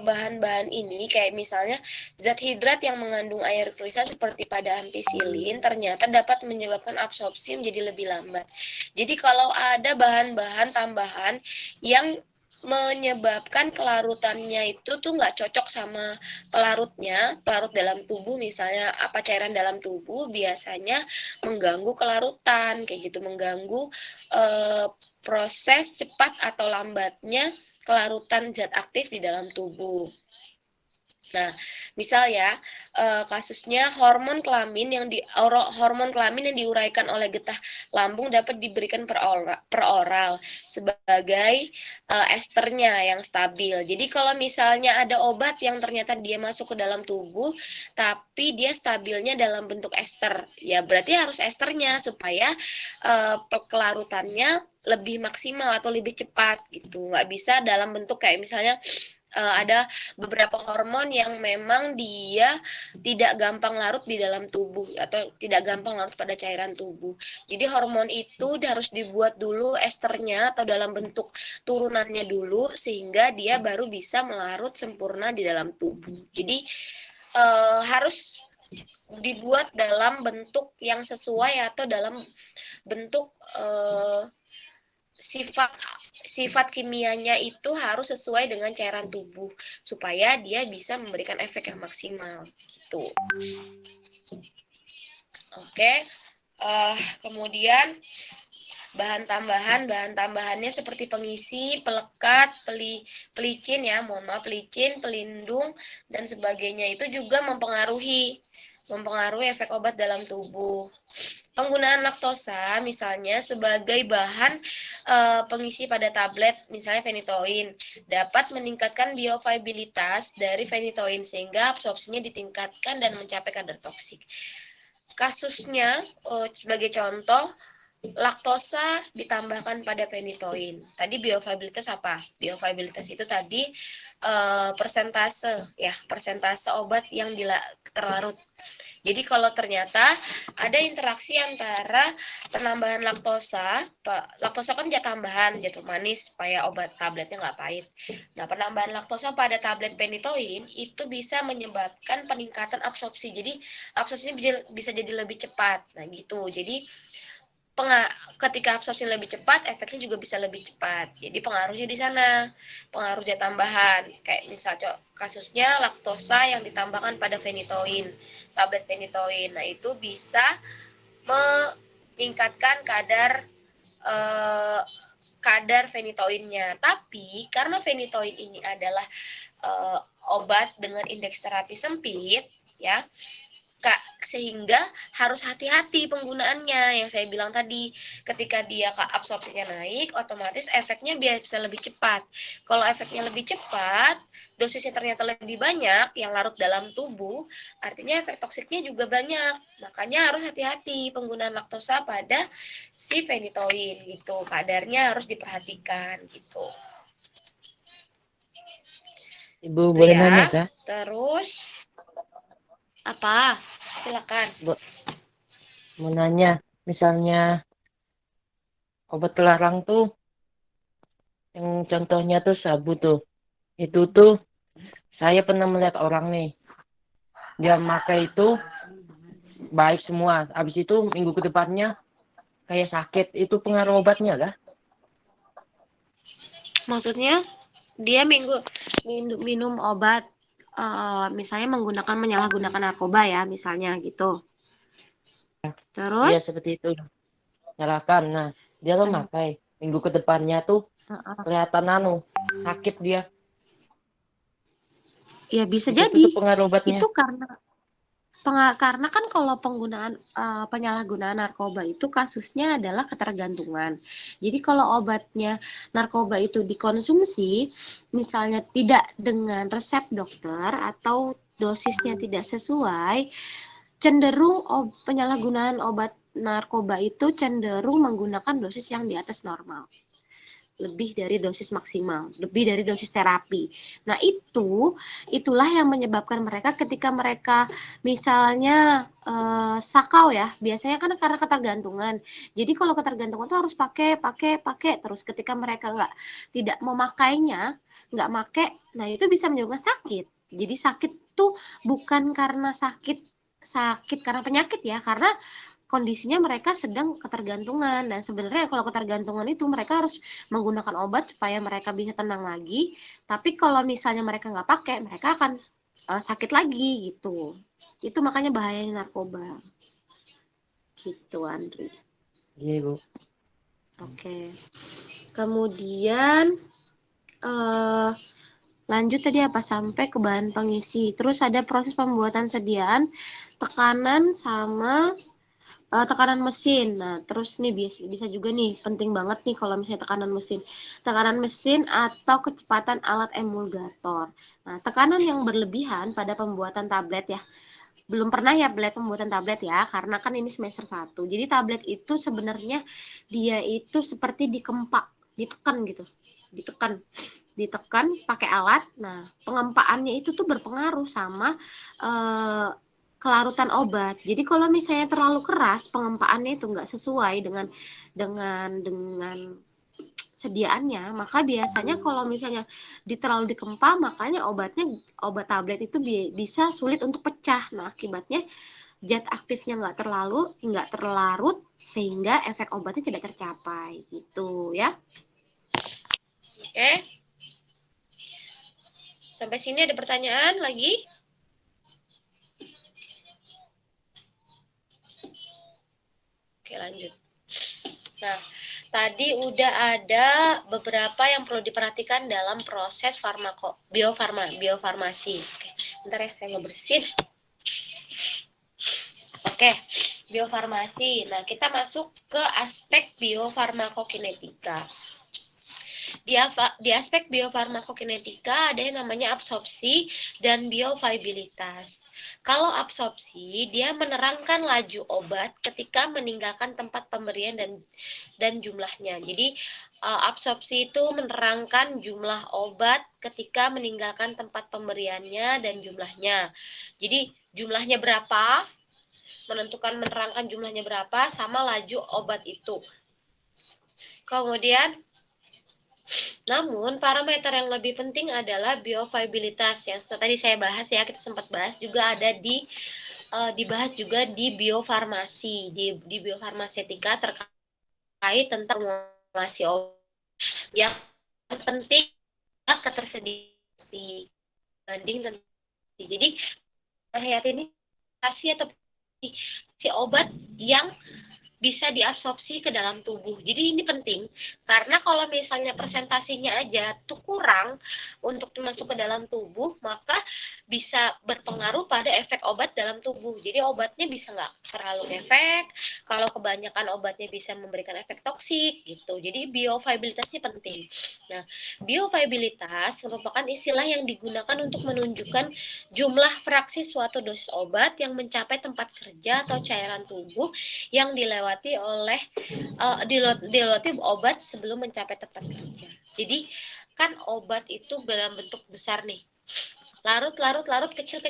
bahan-bahan ini kayak misalnya zat hidrat yang mengandung air kristal seperti pada ampicillin ternyata dapat menyebabkan absorpsi menjadi lebih lambat. Jadi kalau ada bahan-bahan tambahan yang menyebabkan kelarutannya itu tuh nggak cocok sama pelarut dalam tubuh, misalnya apa cairan dalam tubuh, biasanya mengganggu kelarutan kayak gitu, mengganggu proses cepat atau lambatnya kelarutan zat aktif di dalam tubuh. Nah, misal ya, kasusnya hormon kelamin yang diuraikan oleh getah lambung dapat diberikan per oral sebagai esternya yang stabil. Jadi kalau misalnya ada obat yang ternyata dia masuk ke dalam tubuh, tapi dia stabilnya dalam bentuk ester, ya berarti harus esternya supaya kelarutannya lebih maksimal atau lebih cepat gitu. Nggak bisa dalam bentuk kayak misalnya ada beberapa hormon yang memang dia tidak gampang larut di dalam tubuh atau tidak gampang larut pada cairan tubuh. Jadi hormon itu harus dibuat dulu esternya atau dalam bentuk turunannya dulu sehingga dia baru bisa melarut sempurna di dalam tubuh. Jadi harus dibuat dalam bentuk yang sesuai atau dalam bentuk sifat sifat kimianya itu harus sesuai dengan cairan tubuh supaya dia bisa memberikan efek yang maksimal gitu. Oke. Kemudian bahan tambahannya seperti pengisi, pelekat, pelicin ya, pelicin, pelindung dan sebagainya itu juga mempengaruhi efek obat dalam tubuh. Penggunaan laktosa misalnya sebagai bahan pengisi pada tablet, misalnya phenytoin, dapat meningkatkan bioavailabilitas dari phenytoin sehingga absorpsinya ditingkatkan dan mencapai kadar toksik. Kasusnya sebagai contoh, laktosa ditambahkan pada phenytoin. Tadi bioavailabilitas apa? Bioavailabilitas itu tadi persentase obat yang terlarut. Jadi kalau ternyata ada interaksi antara penambahan laktosa kan zat tambahan, zat manis supaya obat tabletnya nggak pahit. Nah, penambahan laktosa pada tablet phenytoin itu bisa menyebabkan peningkatan absorpsi. Jadi absorpsinya bisa jadi lebih cepat. Nah, gitu. Jadi ketika absorpsi lebih cepat, efeknya juga bisa lebih cepat. Jadi pengaruhnya di sana, pengaruh zat tambahan. Kayak misal kasusnya laktosa yang ditambahkan pada phenytoin, tablet phenytoin. Nah, itu bisa meningkatkan kadar phenytoinnya. Tapi karena phenytoin ini adalah obat dengan indeks terapi sempit, ya, sehingga harus hati-hati penggunaannya. Yang saya bilang tadi, ketika dia absorpsinya naik, otomatis efeknya bisa lebih cepat. Kalau efeknya lebih cepat, dosisnya ternyata lebih banyak yang larut dalam tubuh, artinya efek toksiknya juga banyak. Makanya harus hati-hati penggunaan laktosa pada si phenytoin gitu. Kadarnya harus diperhatikan gitu.
Ibu
Itu
boleh
ya.
nanya kah?
Terus apa? Silakan.
Mau nanya, misalnya obat terlarang tuh, yang contohnya tuh sabu tuh, itu tuh saya pernah melihat orang nih, dia pakai itu baik semua, habis itu minggu ke depannya kayak sakit, itu pengaruh obatnya kah?
Maksudnya dia minum obat, misalnya menyalahgunakan narkoba ya, misalnya gitu.
Iya
Terus
seperti itu, nyalakan. Nah, dia memakai minggu ke depannya tuh kelihatan sakit dia.
ya bisa
Itu
jadi
tuh pengaruh obatnya.
itu karena kan kalau penggunaan penyalahgunaan narkoba itu kasusnya adalah ketergantungan. Jadi kalau obatnya narkoba itu dikonsumsi misalnya tidak dengan resep dokter atau dosisnya tidak sesuai, cenderung penyalahgunaan obat narkoba itu cenderung menggunakan dosis yang di atas normal, lebih dari dosis maksimal, lebih dari dosis terapi. Nah, itulah yang menyebabkan mereka ketika mereka misalnya sakau ya, biasanya kan karena ketergantungan. Jadi kalau ketergantungan tuh harus pakai terus, ketika mereka tidak memakainya, nggak make, nah itu bisa menyebabkan sakit. Jadi sakit tuh bukan karena sakit karena penyakit ya, karena kondisinya mereka sedang ketergantungan. Dan sebenarnya kalau ketergantungan itu mereka harus menggunakan obat supaya mereka bisa tenang lagi. Tapi kalau misalnya mereka nggak pakai, mereka akan sakit lagi gitu. Itu makanya bahayanya narkoba. Gitu, Andri.
Iya, Bu.
Oke. Kemudian lanjut tadi apa, sampai ke bahan pengisi. Terus ada proses pembuatan sediaan, tekanan sama tekanan mesin. Nah, terus nih bisa juga nih, penting banget nih kalau misalnya tekanan mesin. Tekanan mesin atau kecepatan alat emulgator. Nah, tekanan yang berlebihan pada pembuatan tablet ya. Belum pernah ya pembuatan tablet ya, karena kan ini semester 1. Jadi tablet itu sebenarnya dia itu seperti ditekan gitu. Ditekan pakai alat. Nah, pengempaannya itu tuh berpengaruh sama kelarutan obat. Jadi kalau misalnya terlalu keras, pengempaannya itu nggak sesuai dengan sediaannya, maka biasanya kalau misalnya terlalu dikempa, makanya obat tablet itu bisa sulit untuk pecah. Nah, akibatnya zat aktifnya nggak terlarut sehingga efek obatnya tidak tercapai gitu ya. Oke. Sampai sini ada pertanyaan lagi? Oke, lanjut. Nah, tadi udah ada beberapa yang perlu diperhatikan dalam proses biofarmasi. Oke, bentar ya, saya ngebersihin. Oke, biofarmasi. Nah, kita masuk ke aspek biofarmakokinetika. Di aspek biofarmakokinetika ada yang namanya absorpsi dan bioviabilitas. Kalau absorpsi, dia menerangkan laju obat ketika meninggalkan tempat pemberian dan jumlahnya. Jadi absorpsi itu menerangkan jumlah obat ketika meninggalkan tempat pemberiannya dan jumlahnya. Jadi jumlahnya berapa, menerangkan jumlahnya berapa sama laju obat itu. Kemudian namun, parameter yang lebih penting adalah bioviabilitas yang tadi saya bahas ya, kita sempat bahas juga ada dibahas juga di biofarmasi, di biofarmasetika terkait tentang formulasi obat. Yang penting ketersediaan dibanding. Jadi, hayat ini atau si obat yang bisa diabsorpsi ke dalam tubuh. Jadi ini penting karena kalau misalnya presentasinya aja tuh kurang untuk masuk ke dalam tubuh, maka bisa berpengaruh pada efek obat dalam tubuh. Jadi obatnya bisa nggak terlalu efek, kalau kebanyakan obatnya bisa memberikan efek toksik gitu. Jadi bioviabilitasnya penting. Nah, bioviabilitas merupakan istilah yang digunakan untuk menunjukkan jumlah fraksi suatu dosis obat yang mencapai tempat kerja atau cairan tubuh yang dilewati obat sebelum mencapai tempat kerja. Jadi kan obat itu dalam bentuk besar nih, larut kecil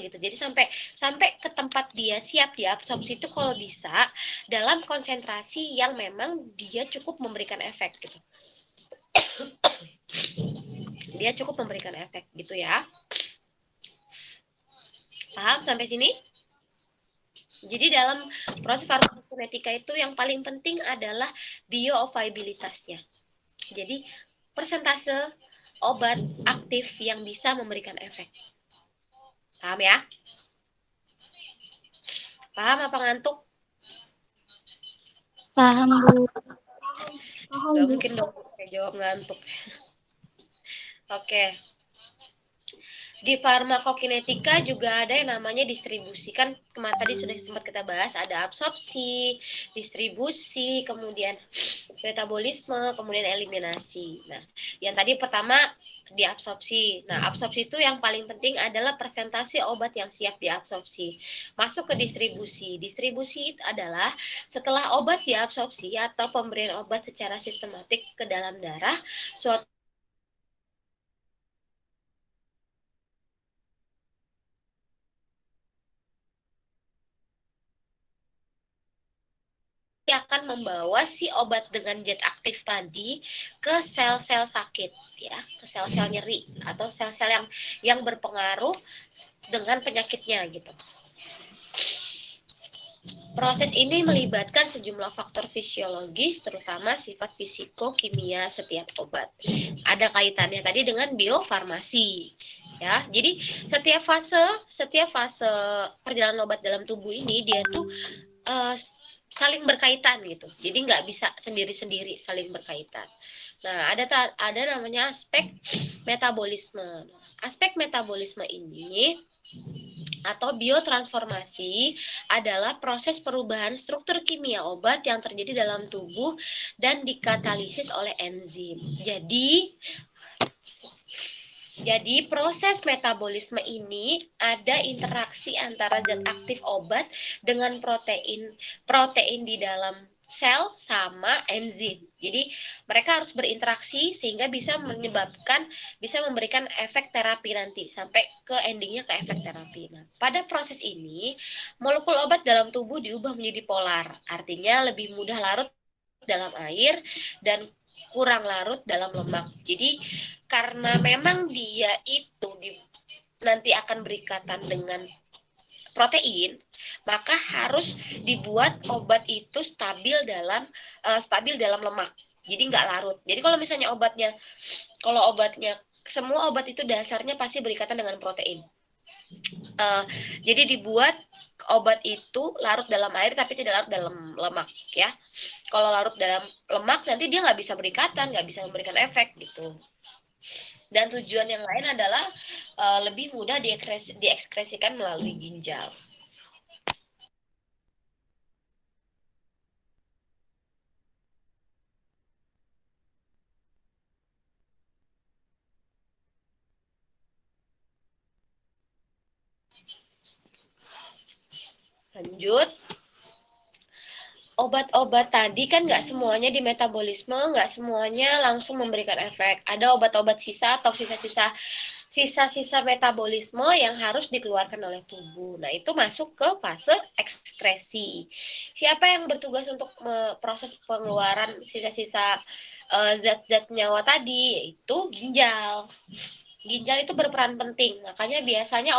gitu. Jadi sampai ke tempat dia siap diabsorpsi itu kalau bisa dalam konsentrasi yang memang dia cukup memberikan efek gitu. Dia cukup memberikan efek gitu ya. Paham sampai sini? Jadi dalam proses farmakokinetika itu yang paling penting adalah bioviabilitasnya. Jadi persentase obat aktif yang bisa memberikan efek. Paham ya? Paham apa ngantuk?
Paham, Bu.
Gak mungkin dong saya jawab ngantuk. Oke. Di farmakokinetika juga ada yang namanya distribusi. Kan kemarin tadi sudah sempat kita bahas, ada absorpsi, distribusi, kemudian metabolisme, kemudian eliminasi. Nah, yang tadi pertama diabsorpsi. Nah, absorpsi itu yang paling penting adalah presentasi obat yang siap diabsorpsi. Masuk ke distribusi. Distribusi adalah setelah obat diabsorpsi atau pemberian obat secara sistematik ke dalam darah, suatu akan membawa si obat dengan zat aktif tadi ke sel-sel sakit ya, ke sel-sel nyeri atau sel-sel yang berpengaruh dengan penyakitnya gitu. Proses ini melibatkan sejumlah faktor fisiologis, terutama sifat fisikokimia setiap obat. Ada kaitannya tadi dengan biofarmasi. Ya, jadi setiap fase perjalanan obat dalam tubuh ini dia tuh saling berkaitan gitu. Jadi nggak bisa sendiri-sendiri, saling berkaitan. Nah, ada namanya aspek metabolisme. Aspek metabolisme ini atau biotransformasi adalah proses perubahan struktur kimia obat yang terjadi dalam tubuh dan dikatalisis oleh enzim. Jadi proses metabolisme ini ada interaksi antara zat aktif obat dengan protein di dalam sel sama enzim. Jadi mereka harus berinteraksi sehingga bisa memberikan efek terapi nanti sampai ke endingnya ke efek terapi. Nah, pada proses ini molekul obat dalam tubuh diubah menjadi polar, artinya lebih mudah larut dalam air dan kurang larut dalam lemak. Jadi karena memang dia itu nanti akan berikatan dengan protein, maka harus dibuat obat itu stabil dalam lemak. jadi nggak larut. Jadi kalau misalnya semua obat itu dasarnya pasti berikatan dengan protein. Jadi dibuat obat itu larut dalam air tapi tidak larut dalam lemak ya. Kalau larut dalam lemak nanti dia nggak bisa berikatan, nggak bisa memberikan efek gitu. Dan tujuan yang lain adalah lebih mudah diekskresikan melalui ginjal. Lanjut. Obat-obat tadi kan nggak semuanya di metabolisme, nggak semuanya langsung memberikan efek. Ada obat-obat sisa atau sisa-sisa metabolisme yang harus dikeluarkan oleh tubuh. Nah, itu masuk ke fase ekskresi. Siapa yang bertugas untuk proses pengeluaran sisa-sisa zat-zat nyawa tadi? Yaitu ginjal. Ginjal itu berperan penting. Makanya biasanya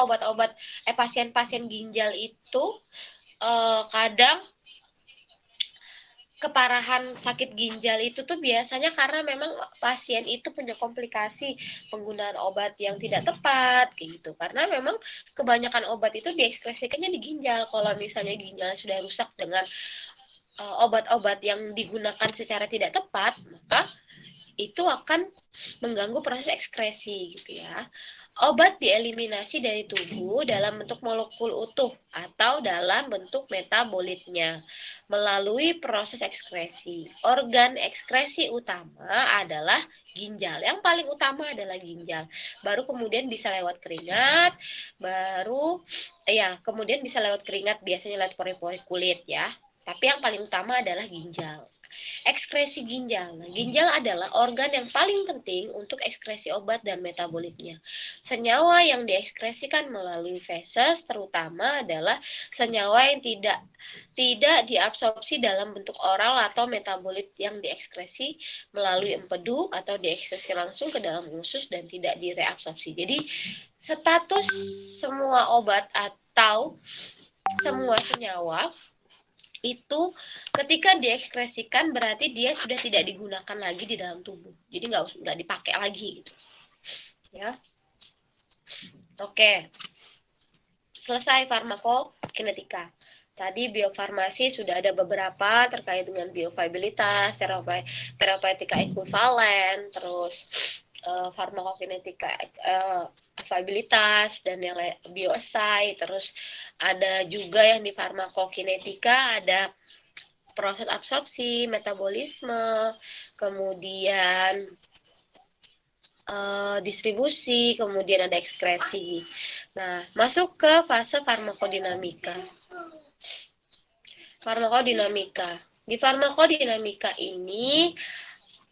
pasien-pasien ginjal itu kadang keparahan sakit ginjal itu tuh biasanya karena memang pasien itu punya komplikasi penggunaan obat yang tidak tepat kayak gitu. Karena memang kebanyakan obat itu diekspresikannya di ginjal. Kalau misalnya ginjal sudah rusak dengan obat-obat yang digunakan secara tidak tepat, maka itu akan mengganggu proses ekskresi gitu ya. Obat dieliminasi dari tubuh dalam bentuk molekul utuh atau dalam bentuk metabolitnya melalui proses ekskresi. Organ ekskresi utama adalah ginjal. Yang paling utama adalah ginjal. Baru kemudian bisa lewat keringat, kemudian bisa lewat keringat biasanya lewat pori-pori kulit ya. Tapi yang paling utama adalah ginjal. Ekskresi ginjal. Nah, ginjal adalah organ yang paling penting untuk ekskresi obat dan metabolitnya. Senyawa yang diekskresikan melalui feses terutama adalah senyawa yang tidak diabsorpsi dalam bentuk oral atau metabolit yang diekskresi melalui empedu atau diekskresi langsung ke dalam usus dan tidak direabsorpsi. Jadi status semua obat atau semua senyawa itu ketika diekskresikan berarti dia sudah tidak digunakan lagi di dalam tubuh. Jadi nggak dipakai lagi gitu. Ya. Oke. Selesai farmakokinetika. Tadi biofarmasi sudah ada beberapa terkait dengan bioavailabilitas, terapeutika ekuivalen, terus farmakokinetika availabilitas dan yang lain bioesai, terus ada juga yang di farmakokinetika ada proses absorpsi, metabolisme, kemudian distribusi, kemudian ada ekskresi. Nah, masuk ke fase farmakodinamika. Farmakodinamika. Di farmakodinamika ini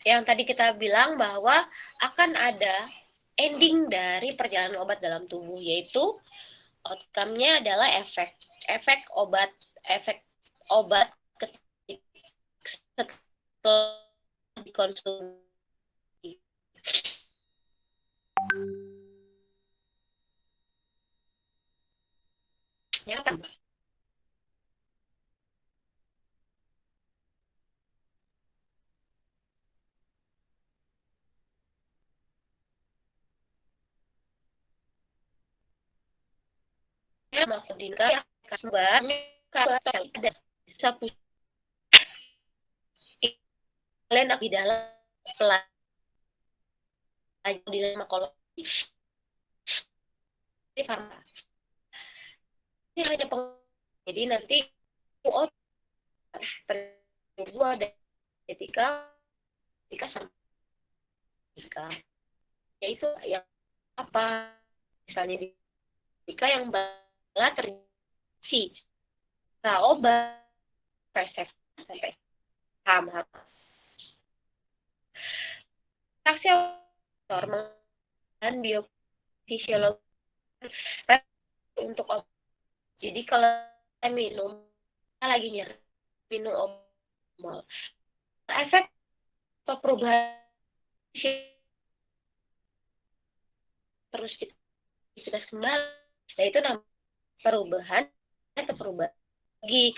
yang tadi kita bilang bahwa akan ada ending dari perjalanan obat dalam tubuh, yaitu outcome-nya adalah efek obat setelah dikonsumsi. Ya, farmakodinamika ada satu kalian di dalam di farmakologi ini hanya jadi nanti tubuh ada etika sama etika, yaitu yang apa misalnya di etika yang bala terjadi obat sampai sama normal dan biofisiologi untuk obat. Jadi kalau kita minum, kita lagi minum obat, efek perubahan terus kita kembali, nah itu namanya perubahan atau perubahan lagi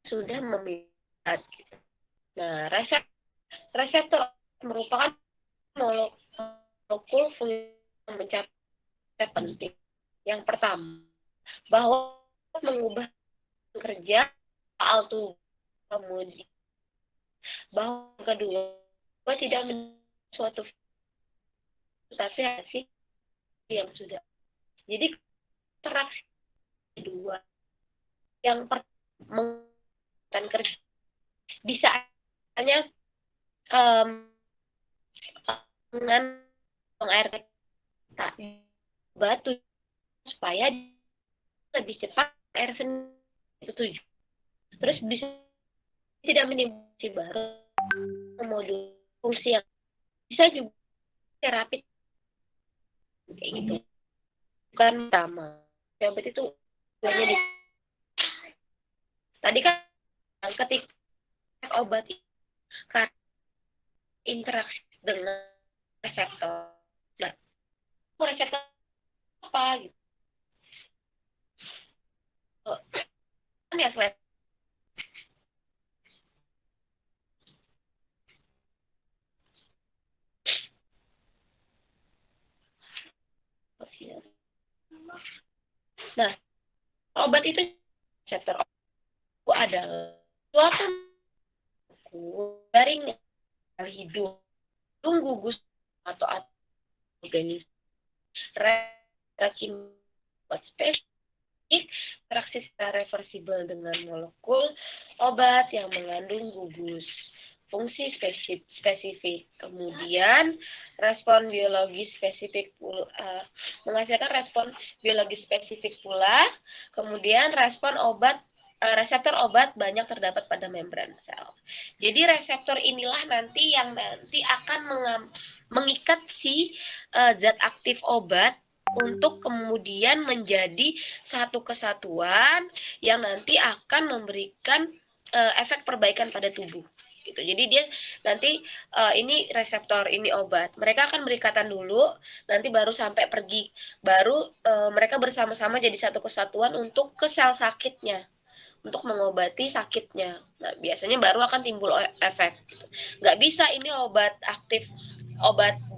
sudah memiliki. Nah, reseptor merupakan molekul fungsi yang mencapai penting. Yang pertama, bahwa mengubah kerja soal tubuh, kemudian bahwa kedua tidak menjadi suatu tapi hasil yang sudah. Jadi interaksi kedua yang pertama kerja bisa hanya dengan air batu supaya lebih cepat air sendiri itu tujuh. Terus bisa tidak menimbulkan baru modul fungsi yang bisa juga terapi kayak gitu. Bukan pertama yang itu hanya di tadi kan ketika obat karena interaksi dengan reseptor. Nah, reseptor apa gitu? Kan ya selain nah, obat itu reseptor adalah suatu dari hidup gugus atau organisme reaksi spesifik reaksi secara reversibel dengan molekul obat yang mengandung gugus fungsi spesifik. Kemudian respon biologis spesifik menghasilkan respon biologis spesifik pula. Kemudian respon obat reseptor obat banyak terdapat pada membran sel. Jadi reseptor inilah nanti yang nanti akan mengikat si zat aktif obat untuk kemudian menjadi satu kesatuan yang nanti akan memberikan efek perbaikan pada tubuh. Gitu. Jadi dia nanti ini reseptor, ini obat. Mereka akan berikatan dulu, nanti baru sampai pergi. Baru mereka bersama-sama jadi satu kesatuan untuk ke sel sakitnya. Untuk mengobati sakitnya. Nah, biasanya baru akan timbul efek. Gitu. Nggak bisa ini obat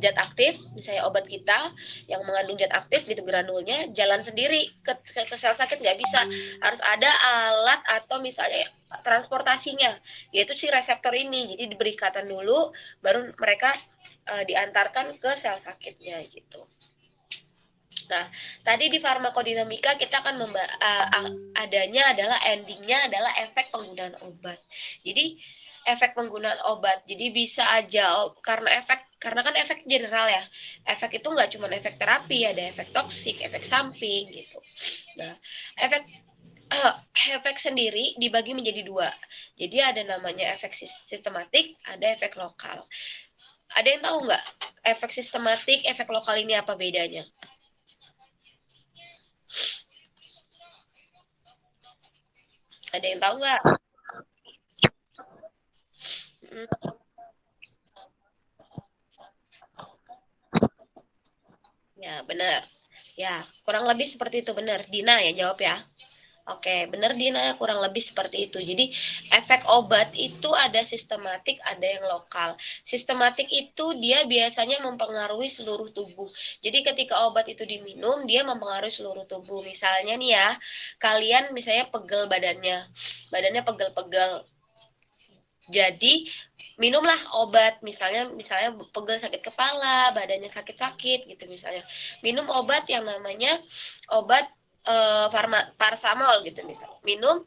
zat aktif, misalnya obat kita yang mengandung zat aktif gitu granulnya jalan sendiri ke sel sakit, nggak bisa. Harus ada alat atau misalnya transportasinya, yaitu si reseptor ini. Jadi diberi ikatan dulu, baru mereka diantarkan ke sel sakitnya gitu. Nah, tadi di farmakodinamika kita akan adanya adalah endingnya adalah efek penggunaan obat. Jadi efek penggunaan obat. Jadi bisa aja karena kan efek general ya. Efek itu nggak cuma efek terapi, ada efek toksik, efek samping gitu. Nah, efek sendiri dibagi menjadi dua. Jadi ada namanya efek sistematik, ada efek lokal. Ada yang tahu nggak efek sistematik, efek lokal ini apa bedanya? Ada yang tahu nggak? Ya, benar. Ya, kurang lebih seperti itu, benar. Dina ya jawab ya. Oke, benar Dina, kurang lebih seperti itu. Jadi, efek obat itu ada sistematik, ada yang lokal. Sistematik itu dia biasanya mempengaruhi seluruh tubuh. Jadi, ketika obat itu diminum, dia mempengaruhi seluruh tubuh. Misalnya nih ya, kalian misalnya pegel badannya pegel-pegel. Jadi minumlah obat, misalnya pegel sakit kepala, badannya sakit-sakit gitu misalnya. Minum obat yang namanya obat parasamol gitu misalnya. Minum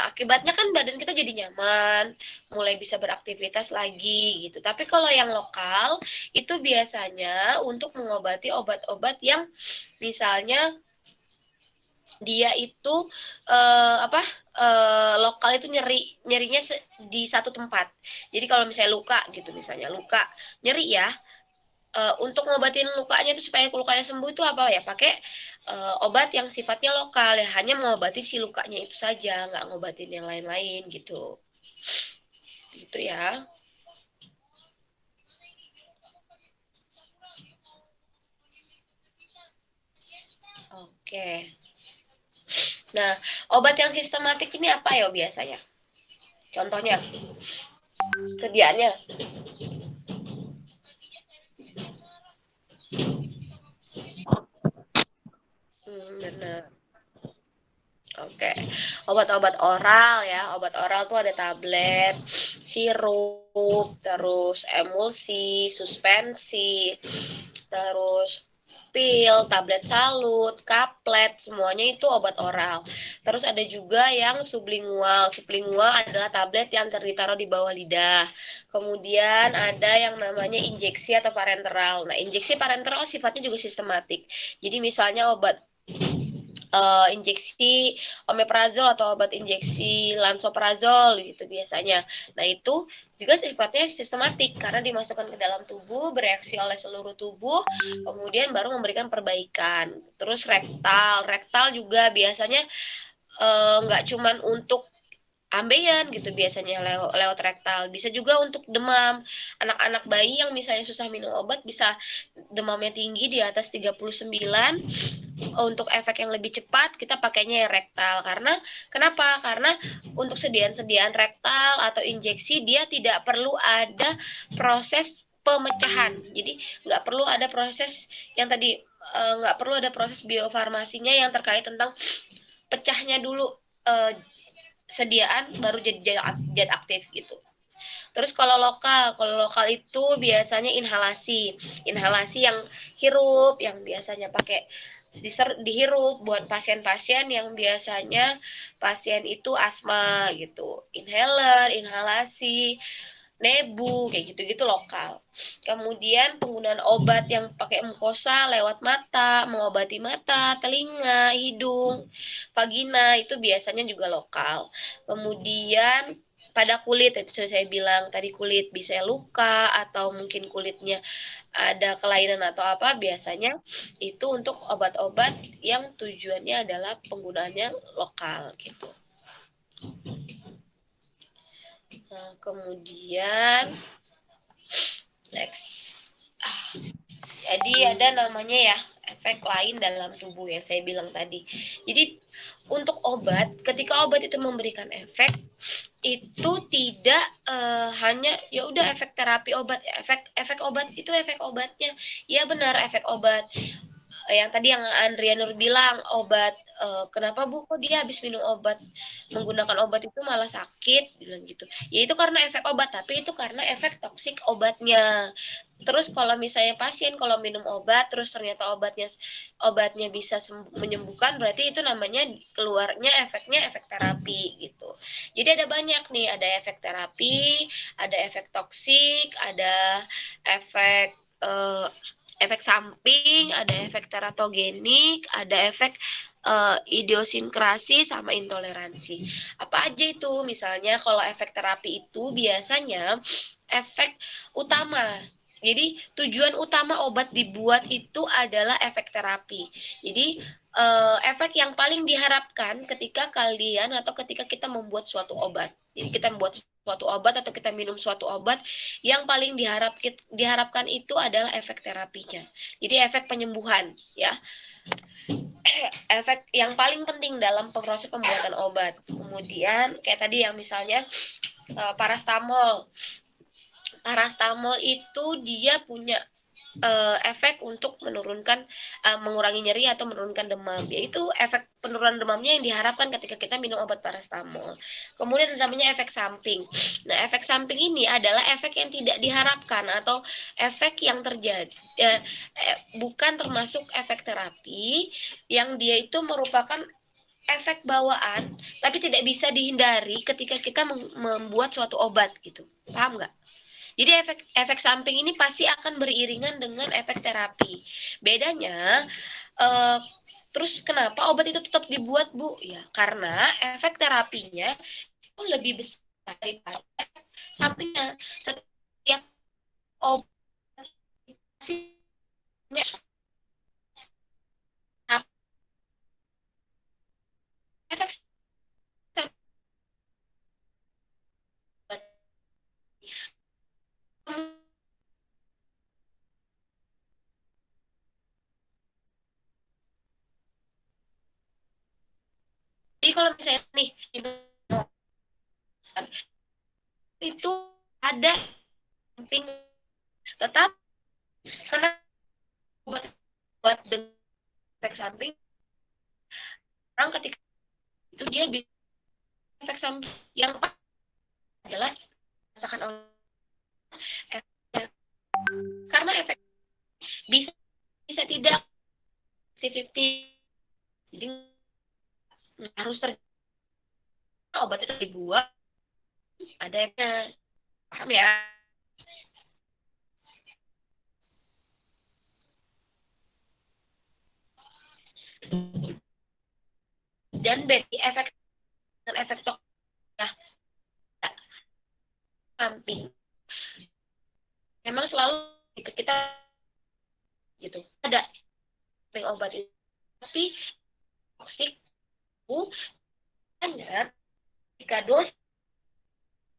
akibatnya kan badan kita jadi nyaman, mulai bisa beraktivitas lagi gitu. Tapi kalau yang lokal itu biasanya untuk mengobati obat-obat yang misalnya dia itu lokal itu nyerinya di satu tempat. Jadi kalau misalnya luka gitu, misalnya luka nyeri ya, untuk ngobatin lukanya itu supaya lukanya sembuh itu apa ya, pakai obat yang sifatnya lokal ya, hanya mengobati si lukanya itu saja, nggak ngobatin yang lain-lain gitu ya. Oke. Nah, obat yang sistematik ini apa ya biasanya? Contohnya sediaannya. Benar. Oke, obat-obat oral ya. Obat oral tuh ada tablet, sirup, terus emulsi, suspensi, terus pil, tablet salut, kaplet, semuanya itu obat oral. Terus ada juga yang sublingual. Sublingual adalah tablet yang ditaruh di bawah lidah. Kemudian ada yang namanya injeksi atau parenteral. Nah, injeksi parenteral sifatnya juga sistematik. Jadi misalnya obat injeksi omeprazol atau obat injeksi lansoprazol gitu biasanya. Nah, itu juga sifatnya sistematik karena dimasukkan ke dalam tubuh, bereaksi oleh seluruh tubuh, kemudian baru memberikan perbaikan. Terus rektal, rektal juga biasanya nggak cuman untuk ambeien gitu biasanya lewat rektal. Bisa juga untuk demam. Anak-anak bayi yang misalnya susah minum obat bisa demamnya tinggi di atas 39. Untuk efek yang lebih cepat kita pakainya yang rektal. Karena kenapa? Karena untuk sediaan-sediaan rektal atau injeksi dia tidak perlu ada proses pemecahan. Jadi nggak perlu ada proses yang tadi nggak perlu ada proses biofarmasinya yang terkait tentang pecahnya dulu sediaan baru jadi zat aktif gitu. Terus kalau lokal itu biasanya inhalasi yang hirup, yang biasanya pakai dihirup buat pasien-pasien yang biasanya pasien itu asma gitu. Inhalasi, nebu kayak gitu-gitu lokal. Kemudian penggunaan obat yang pakai mukosa lewat mata, mengobati mata, telinga, hidung, vagina itu biasanya juga lokal. Kemudian pada kulit itu sudah saya bilang tadi, kulit bisa luka atau mungkin kulitnya ada kelainan atau apa, biasanya itu untuk obat-obat yang tujuannya adalah penggunaannya lokal gitu. Nah, kemudian next. Jadi ada namanya ya efek lain dalam tubuh yang saya bilang tadi. Jadi untuk obat, ketika obat itu memberikan efek, itu tidak hanya ya udah efek terapi obat, efek obat itu efek obatnya. Ya benar, efek obat. Yang tadi yang Andrea Nur bilang obat, kenapa Bu kok dia habis minum obat, menggunakan obat itu malah sakit, bilang gitu. Ya itu karena efek obat, tapi itu karena efek toksik obatnya. Terus kalau misalnya pasien kalau minum obat terus ternyata obatnya bisa menyembuhkan, berarti itu namanya keluarnya efeknya efek terapi gitu. Jadi ada banyak nih, ada efek terapi, ada efek toksik, ada efek efek samping, ada efek teratogenik, ada efek idiosinkrasi sama intoleransi. Apa aja itu? Misalnya kalau efek terapi itu biasanya efek utama. Jadi tujuan utama obat dibuat itu adalah efek terapi. Jadi efek yang paling diharapkan ketika kalian atau ketika kita membuat suatu obat. Jadi kita membuat suatu obat atau kita minum suatu obat, yang paling diharapkan itu adalah efek terapinya. Jadi efek penyembuhan ya. Efek yang paling penting dalam proses pembuatan obat. Kemudian kayak tadi yang misalnya parastamol. Parastamol itu dia punya efek untuk mengurangi nyeri atau menurunkan demam, yaitu efek penurunan demamnya yang diharapkan ketika kita minum obat parastamol. Kemudian ada namanya efek samping. Nah, efek samping ini adalah efek yang tidak diharapkan atau efek yang terjadi bukan termasuk efek terapi, yang dia itu merupakan efek bawaan tapi tidak bisa dihindari ketika kita membuat suatu obat gitu. Paham nggak? Jadi efek samping ini pasti akan beriringan dengan efek terapi. Bedanya, terus kenapa obat itu tetap dibuat, Bu? Ya, karena efek terapinya lebih besar daripada sampingnya. Setiap obat efek jadi kalau misalnya nih itu ada samping, tetap karena obat buat dengan efek samping, orang ketika itu dia bisa efek samping yang adalah katakan efeknya, karena efek bisa bisa tidak 50-50, jadi harus obat itu dibuat ada efeknya, paham ya? Dan beda efek dengan efek toksik samping memang selalu kita gitu ada obat itu, tapi toksik itu hanya jika dosis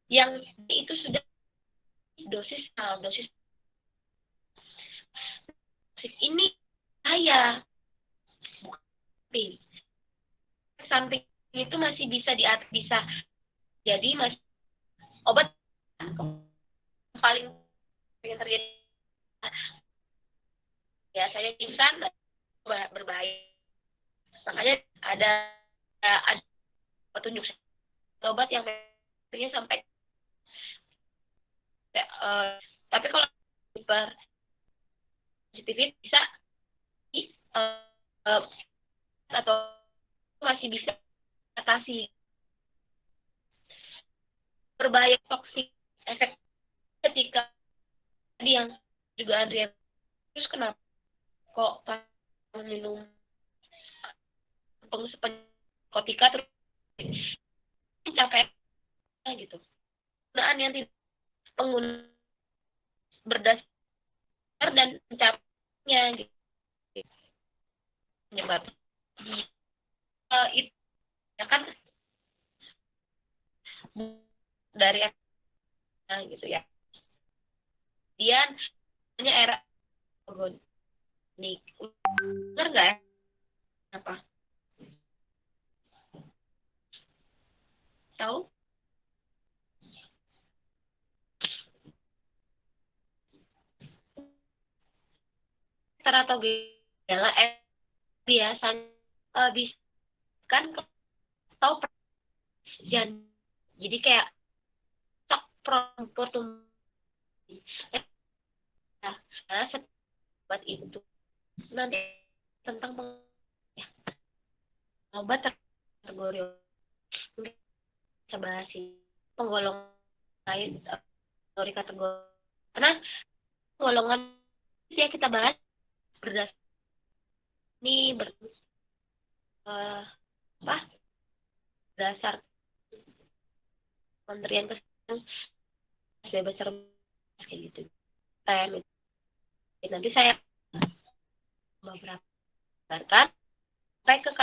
yang itu sudah dosis toksik ini saya bukan samping itu masih bisa bisa jadi masih obat paling terjadi ya saya pingsan berbahaya, makanya ada petunjuk obat yang punya sampai tapi kalau super positif bisa atau masih bisa atasi berbahaya toksik efek ketika tadi yang juga Andrea, terus kenapa kok pas minum kotika terus capek gitu, penggunaan yang tidak pengguna berdasar dan pencapaiannya gitu penyebab itu ya kan dari gitu ya. Kemudian hanya era organik, benar nggak ya? Apa? Tahu? Atau gejala biasanya bisa kan tahu jadi kayak tok pertumbuhan obat itu nanti tentang obat kategori mungkin bisa bahas penggolongan lain kategori karena golongan ya kita bahas berdasar ini dasar Kementerian Kesehatan bebas kayak gitu. Nanti saya beberapa bahkan sampai ke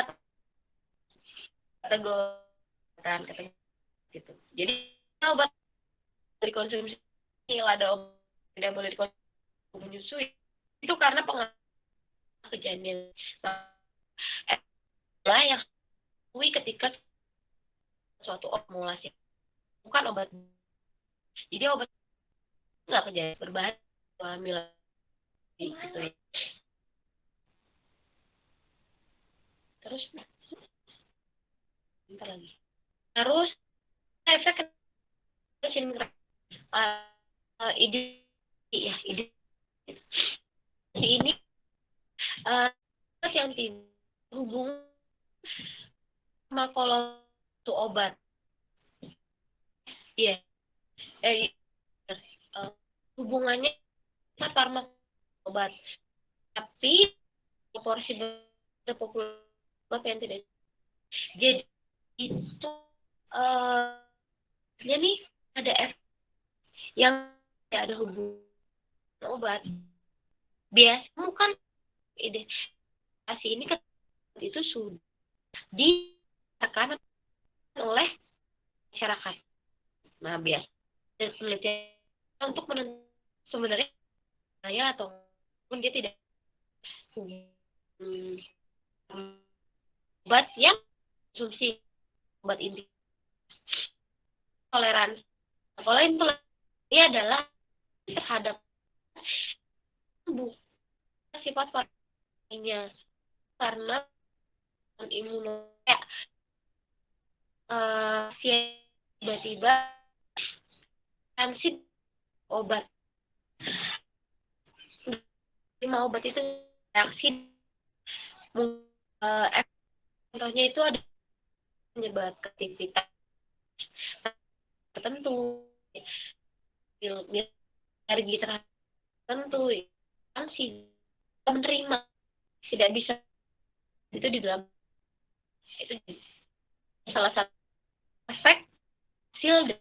kategori gitu. Jadi obat dikonsumsi ada obat tidak boleh dikonsumsi menyusui itu karena pengaruh kejadian lah yang ketika suatu formulasi bukan obat, jadi obat nggak kejadian berbahaya hamil gitu ya. Terus bentar lagi terus efek ide ini yang tidak hubung sama kalau itu obat ya hubungannya farmak obat, tapi porsi berpopulasi yang tidak jadi itu jadi ada efek yang tidak ada hubungan obat biasanya kan identifikasi ini itu sudah ditekan oleh masyarakat. Nah biasa penelitian untuk menentukan sebenarnya saya atau pun dia tidak obat yang konsumsi obat inti toleransi kalau intoleransi ini adalah terhadap sifat variannya karena tiba-tiba reaksi obat. 5 obat itu reaksi contohnya itu ada penyebab aktivitas tertentu, energi tertentu, kan sih menerima tidak bisa itu di dalam itu salah satu efek hasil dari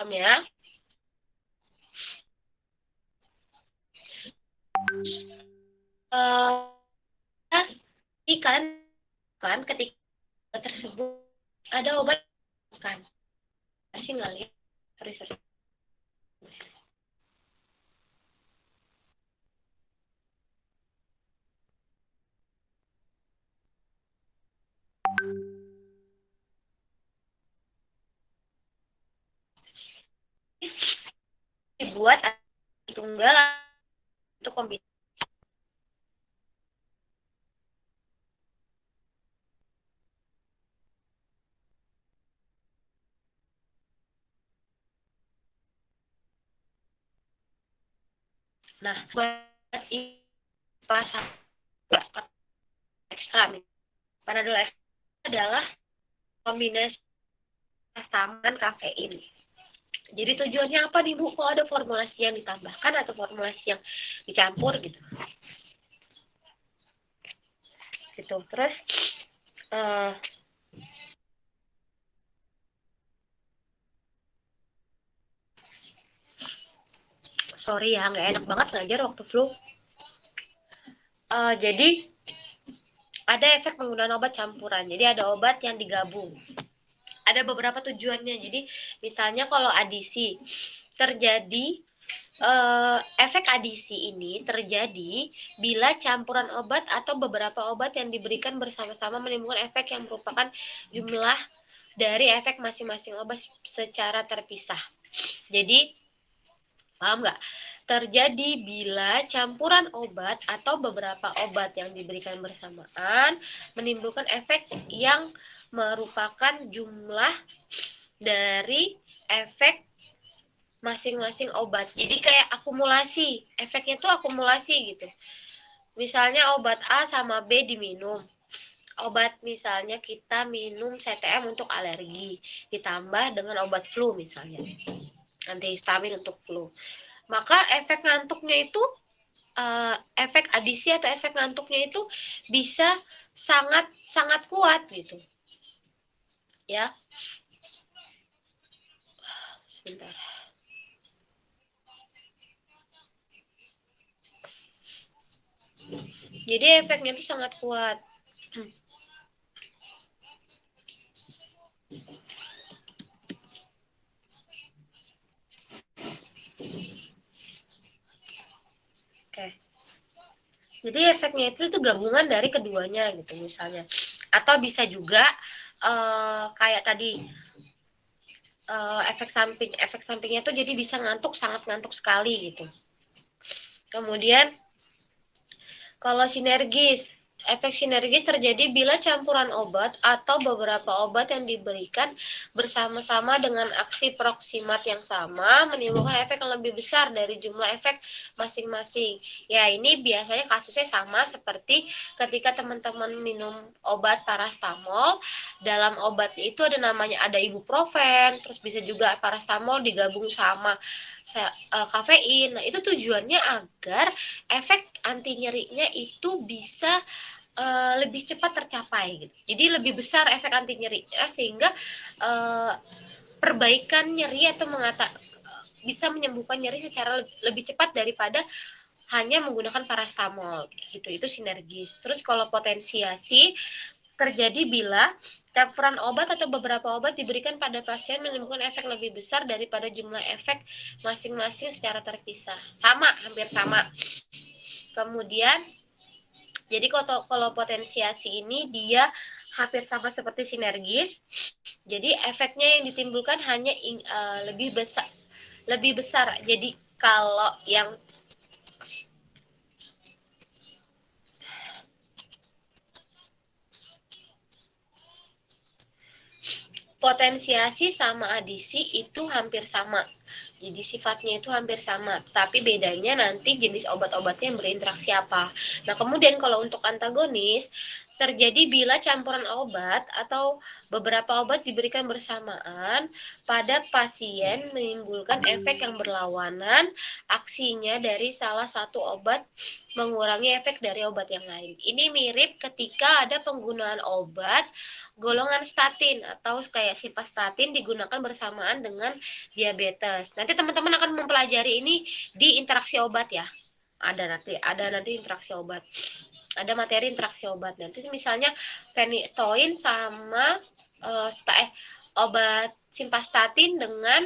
ya. Kalian kan ketika tersebut ada obat kan pasti nggak lihat riset. Dibuat tunggal untuk kombinasi. Nah, buat kelas ekstra nih. Panadol ekstra adalah kombinasi paracetamol dan kafein. Jadi tujuannya apa nih Bu? Kalau ada formulasi yang ditambahkan atau formulasi yang dicampur gitu. Gitu. Terus sorry ya, nggak enak banget ngajar waktu flu. Jadi ada efek penggunaan obat campuran. Jadi ada obat yang digabung. Ada beberapa tujuannya. Jadi misalnya kalau adisi terjadi efek adisi ini terjadi bila campuran obat atau beberapa obat yang diberikan bersama-sama menimbulkan efek yang merupakan jumlah dari efek masing-masing obat secara terpisah. Jadi paham nggak? Terjadi bila campuran obat atau beberapa obat yang diberikan bersamaan menimbulkan efek yang merupakan jumlah dari efek masing-masing obat. Jadi kayak akumulasi, efeknya tuh akumulasi gitu. Misalnya obat A sama B diminum. Obat misalnya kita minum CTM untuk alergi, ditambah dengan obat flu misalnya, antihistamin untuk flu. Maka efek ngantuknya itu, efek adisi atau efek ngantuknya itu bisa sangat kuat gitu. Ya. Sebentar. Jadi efeknya itu sangat kuat. Oke. Jadi efeknya itu gabungan dari keduanya gitu misalnya. Atau bisa juga kayak tadi efek sampingnya tuh jadi bisa sangat ngantuk sekali gitu. Kemudian kalau sinergis, efek sinergis terjadi bila campuran obat atau beberapa obat yang diberikan bersama-sama dengan aksi proksimat yang sama menimbulkan efek yang lebih besar dari jumlah efek masing-masing. Ya, ini biasanya kasusnya sama seperti ketika teman-teman minum obat paracetamol, dalam obat itu ada namanya ada ibuprofen, terus bisa juga paracetamol digabung sama kafein. Nah, itu tujuannya agar efek anti nyerinya itu bisa lebih cepat tercapai gitu. Jadi lebih besar efek anti nyerinya sehingga perbaikan nyeri atau bisa menyembuhkan nyeri secara lebih cepat daripada hanya menggunakan paracetamol gitu. Itu sinergis. Terus kalau potensiasi terjadi bila campuran obat atau beberapa obat diberikan pada pasien menimbulkan efek lebih besar daripada jumlah efek masing-masing secara terpisah. Hampir sama. Kemudian jadi kalau potensiasi ini dia hampir sama seperti sinergis. Jadi efeknya yang ditimbulkan hanya lebih besar. Jadi kalau yang potensiasi sama adisi itu hampir sama. Jadi sifatnya itu hampir sama, tapi bedanya nanti jenis obat-obatnya yang berinteraksi apa. Nah, kemudian kalau untuk antagonis, terjadi bila campuran obat atau beberapa obat diberikan bersamaan pada pasien menimbulkan efek yang berlawanan, aksinya dari salah satu obat mengurangi efek dari obat yang lain. Ini mirip ketika ada penggunaan obat golongan statin atau kayak simvastatin digunakan bersamaan dengan diabetes. Nanti teman-teman akan mempelajari ini di interaksi obat ya. Ada nanti interaksi obat. Ada materi interaksi obat. Nanti misalnya phenytoin sama obat simvastatin dengan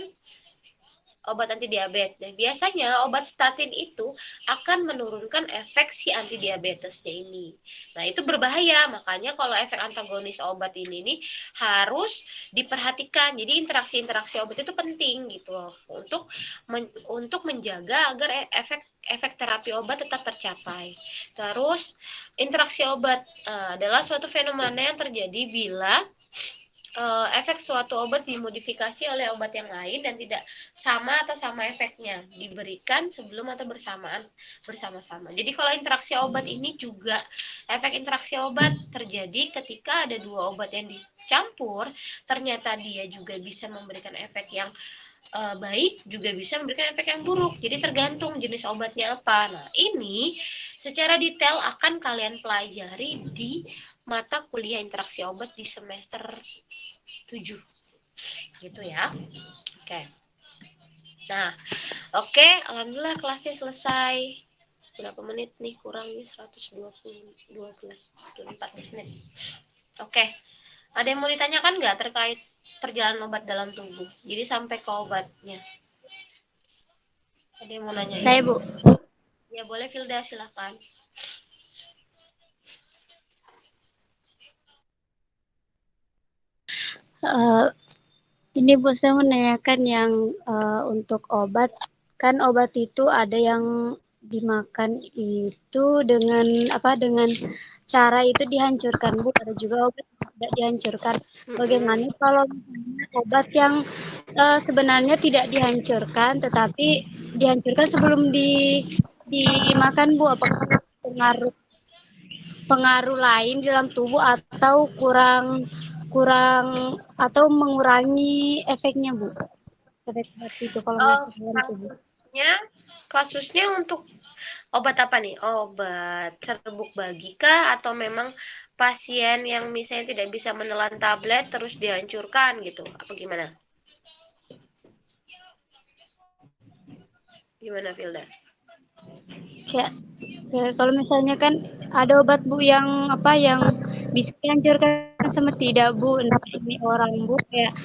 obat anti diabetes. Nah, biasanya obat statin itu akan menurunkan efek si anti diabetesnya ini. Nah, itu berbahaya. Makanya kalau efek antagonis obat ini nih harus diperhatikan. Jadi interaksi-interaksi obat itu penting gitu loh, untuk menjaga agar efek terapi obat tetap tercapai. Terus interaksi obat adalah suatu fenomena yang terjadi bila efek suatu obat dimodifikasi oleh obat yang lain dan tidak sama atau sama efeknya diberikan sebelum atau bersama-sama. Jadi kalau interaksi obat ini juga efek interaksi obat terjadi ketika ada dua obat yang dicampur, ternyata dia juga bisa memberikan efek yang baik, juga bisa memberikan efek yang buruk. Jadi tergantung jenis obatnya apa. Nah, ini secara detail akan kalian pelajari di mata kuliah interaksi obat di semester 7. Gitu ya. Oke. Nah, oke, alhamdulillah kelasnya selesai. Berapa menit nih? Kurang nih 14 menit. Oke. Ada yang mau ditanyakan nggak terkait perjalanan obat dalam tubuh? Jadi sampai ke obatnya. Ada yang mau nanya?
Saya, Bu.
Ya boleh, Filda, silakan.
Ini Bu, saya menanyakan yang untuk obat. Kan obat itu ada yang dimakan itu dengan cara itu dihancurkan, Bu. Ada juga obat yang tidak dihancurkan. Bagaimana kalau misalnya obat yang sebenarnya tidak dihancurkan, tetapi dihancurkan sebelum dimakan, Bu? Apakah pengaruh lain di dalam tubuh atau kurang atau mengurangi efeknya, Bu? Efek seperti itu kalau masuk dalam tubuh.
Kasusnya untuk obat apa nih? Obat serbuk bagi kah atau memang pasien yang misalnya tidak bisa menelan tablet terus dihancurkan gitu? Apa gimana? Gimana, Filda?
Kayak kalau misalnya kan ada obat, Bu, yang bisa dihancurkan sama tidak, Bu? Nah, ini orang, Bu, kayak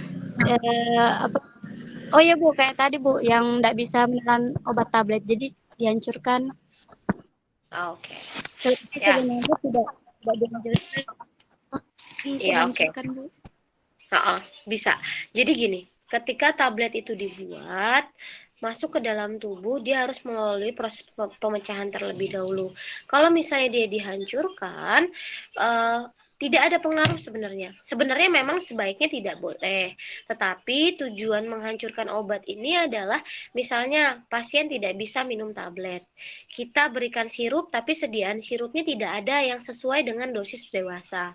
oh ya, Bu, kayak tadi, Bu, yang tidak bisa menelan obat tablet jadi dihancurkan.
Oke.
Ya. Sebenarnya tidak dihancurkan.
Iya, oke.
Bu.
Bisa. Jadi gini, ketika tablet itu dibuat masuk ke dalam tubuh, dia harus melalui proses pemecahan terlebih dahulu. Kalau misalnya dia dihancurkan, tidak ada pengaruh sebenarnya. Sebenarnya memang sebaiknya tidak boleh. Tetapi tujuan menghancurkan obat ini adalah misalnya pasien tidak bisa minum tablet. Kita berikan sirup tapi sediaan sirupnya tidak ada yang sesuai dengan dosis dewasa.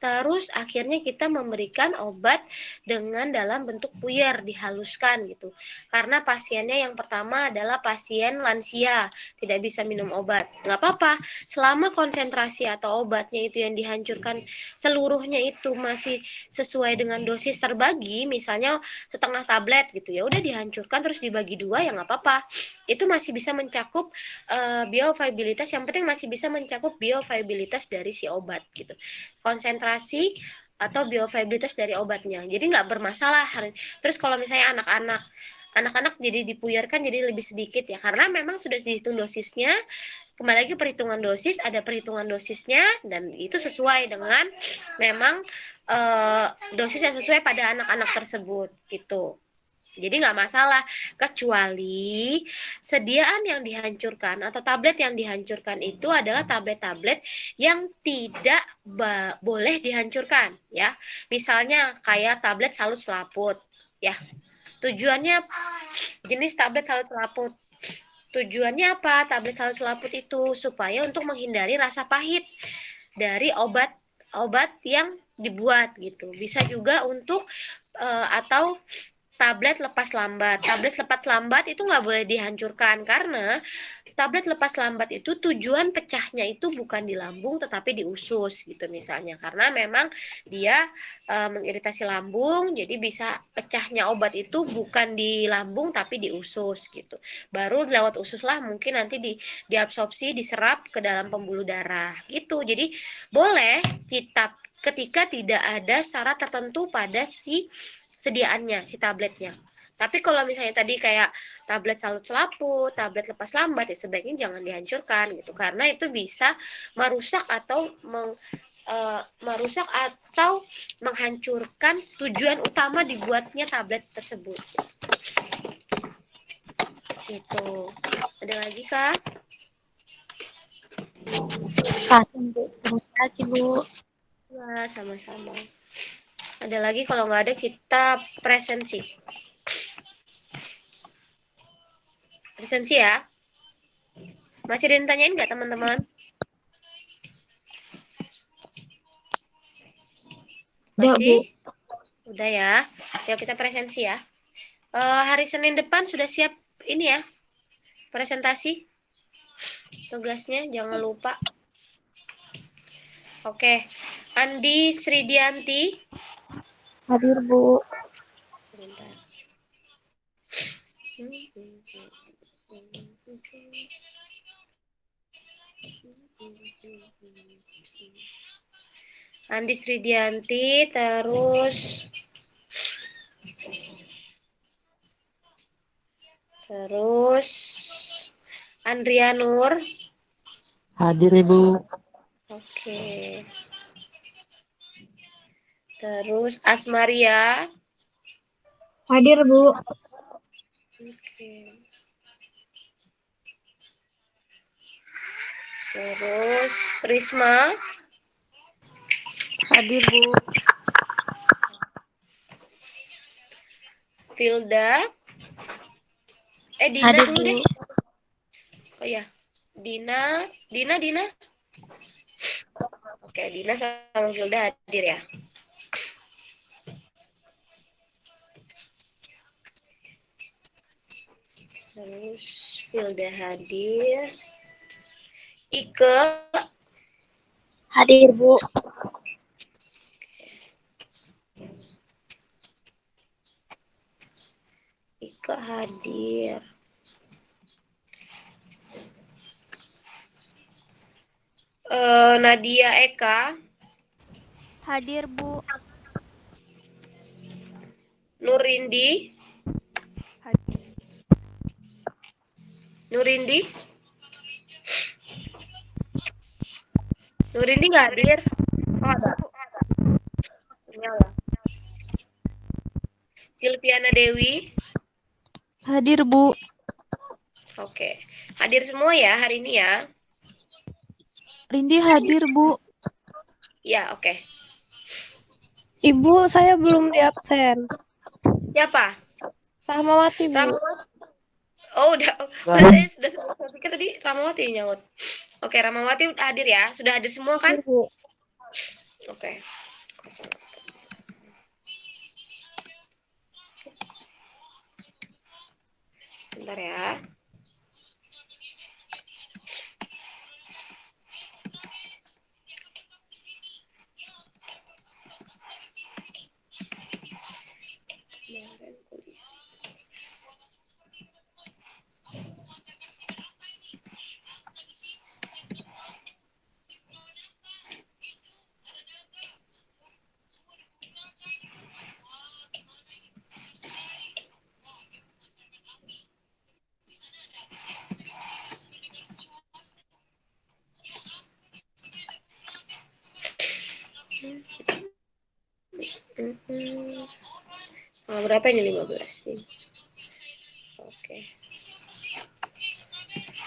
Terus akhirnya kita memberikan obat dengan dalam bentuk puyer, dihaluskan gitu. Karena pasiennya yang pertama adalah pasien lansia, tidak bisa minum obat. Nggak apa-apa, selama konsentrasi atau obatnya itu yang dihancurkan seluruhnya itu masih sesuai dengan dosis terbagi, misalnya setengah tablet gitu, ya udah dihancurkan terus dibagi dua, ya nggak apa-apa. Itu masih bisa mencakup bioavailabilitas, yang penting masih bisa mencakup bioavailabilitas dari si obat gitu. Konsentrasi atau bioavailabilitas dari obatnya. Jadi nggak bermasalah. Terus kalau misalnya anak-anak anak-anak jadi dipuyarkan jadi lebih sedikit ya, karena memang sudah dihitung dosisnya. Kembali lagi perhitungan dosis, ada perhitungan dosisnya dan itu sesuai dengan memang dosis yang sesuai pada anak-anak tersebut gitu. Jadi nggak masalah, kecuali sediaan yang dihancurkan atau tablet yang dihancurkan itu adalah tablet-tablet yang tidak boleh dihancurkan ya. Misalnya kayak tablet salut selaput ya. Tujuannya jenis tablet salut selaput. Tujuannya apa? Tablet salut selaput itu supaya untuk menghindari rasa pahit dari obat yang dibuat gitu. Bisa juga untuk atau tablet lepas lambat. Tablet lepas lambat itu nggak boleh dihancurkan karena tablet lepas lambat itu tujuan pecahnya itu bukan di lambung tetapi di usus gitu misalnya. Karena memang dia mengiritasi lambung, jadi bisa pecahnya obat itu bukan di lambung tapi di usus gitu. Baru lewat usus lah mungkin nanti diabsorpsi, diserap ke dalam pembuluh darah gitu. Jadi boleh kita ketika tidak ada syarat tertentu pada si sediaannya si tabletnya. Tapi kalau misalnya tadi kayak tablet salut selaput, tablet lepas lambat ya sebaiknya jangan dihancurkan gitu karena itu bisa merusak atau merusak atau menghancurkan tujuan utama dibuatnya tablet tersebut. Gitu. Ada lagi Kak?
Terima kasih Bu.
Wah, sama-sama. Ada lagi kalau nggak ada kita presensi. Presensi ya. Masih ada yang tanyain nggak teman-teman? Masih? Udah ya. Yuk kita presensi ya. Hari Senin depan sudah siap ini ya. Presentasi. Tugasnya jangan lupa. Oke. Andi Sridianti.
Hadir Bu.
Bentar. Andi Sridianti, terus Andria Nur.
Hadir Ibu.
Oke. Terus Asmaria.
Hadir Bu.
Oke. Terus Risma.
Hadir Bu.
Filda. Dina
Hadir
dulu
Bu.
deh. Oh ya, Dina. Oke, Dina sama Filda hadir ya. Terus Filda hadir. Ike.
Hadir Bu.
Ike hadir. Nadia Eka.
Hadir Bu.
Nurindi. Nurindi. Nurindi nggak hadir. Oh ada. Nyala. Silviana Dewi.
Hadir Bu.
Oke. Hadir semua ya hari ini ya.
Rindi hadir Bu.
Ya, oke.
Ibu, saya belum di absen.
Siapa?
Rahmawati, Bu.
Ramawati. Oh, udah saya sudah pikir tadi Ramawati yang nyaut. Oke, Ramawati hadir ya. Sudah hadir semua kan?
Hadir, Bu.
Oke. Bentar ya. Berapa ini 15 nih? Oke.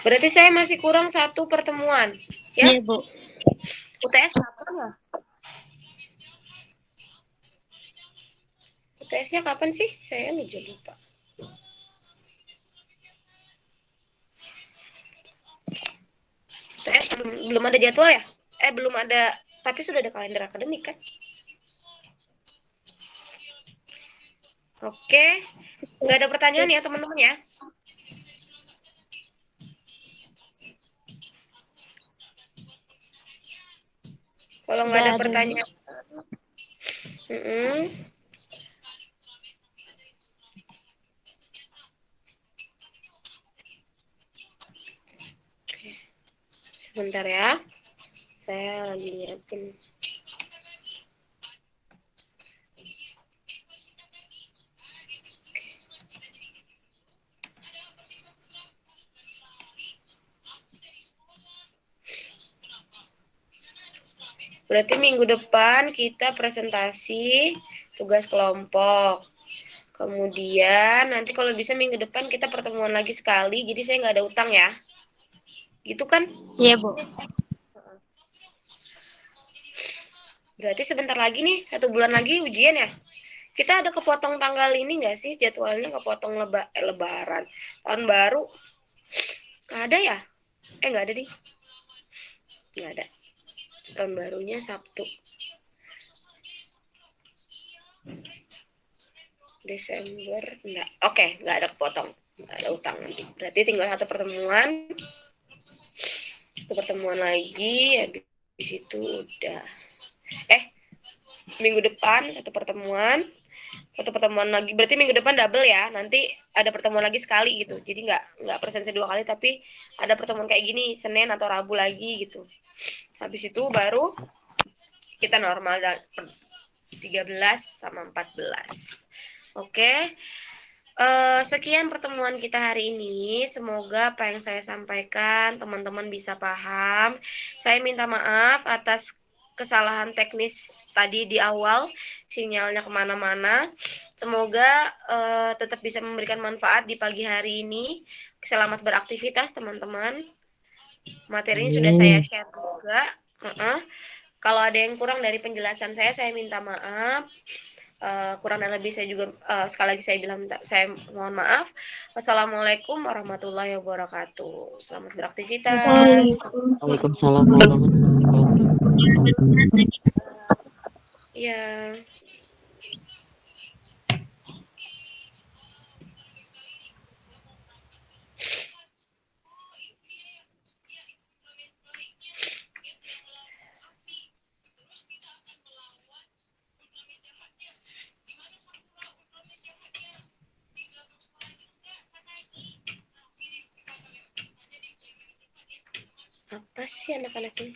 Berarti saya masih kurang 1 pertemuan, ya?
Iya, Bu.
UTS kapan ya? UTS-nya kapan sih? Saya lupa. UTS belum ada jadwal ya? Belum ada, tapi sudah ada kalender akademik kan? Oke, nggak ada pertanyaan ya teman-teman ya? Kalau nggak
Tidak
ada
ada, Bu.
pertanyaan, sebentar ya, saya lagi nyiapin. Berarti minggu depan kita presentasi tugas kelompok. Kemudian nanti kalau bisa minggu depan kita pertemuan lagi sekali, jadi saya nggak ada utang ya. Gitu kan?
Iya, Bu.
Berarti sebentar lagi nih, 1 bulan lagi ujian ya. Kita ada kepotong tanggal ini nggak sih jadwalnya, kepotong lebaran, tahun baru? Nggak ada ya? Nggak ada nih. Nggak ada. Tahun barunya Sabtu. Desember enggak. Oke, nggak ada kepotong. Nggak ada utang nanti. Berarti tinggal 1 pertemuan. 1 pertemuan lagi, habis itu udah. Minggu depan 1 pertemuan. 1 pertemuan lagi. Berarti minggu depan double ya. Nanti ada pertemuan lagi sekali gitu. Jadi nggak presensi 2 kali, tapi ada pertemuan kayak gini Senin atau Rabu lagi gitu. Habis itu baru kita normal 13 sama 14. Oke. Sekian pertemuan kita hari ini. Semoga apa yang saya sampaikan teman-teman bisa paham. Saya minta maaf atas kesalahan teknis tadi di awal, sinyalnya kemana-mana. Semoga tetap bisa memberikan manfaat di pagi hari ini. Selamat beraktivitas teman-teman. Materinya sudah saya share juga. Kalau ada yang kurang dari penjelasan saya minta maaf. Kurang dan lebih saya juga sekali lagi saya bilang saya mohon maaf. Wassalamualaikum warahmatullahi wabarakatuh. Selamat beraktivitas.
Waalaikumsalam warahmatullahi wabarakatuh.
Ya. Apa sih anak-anak ini?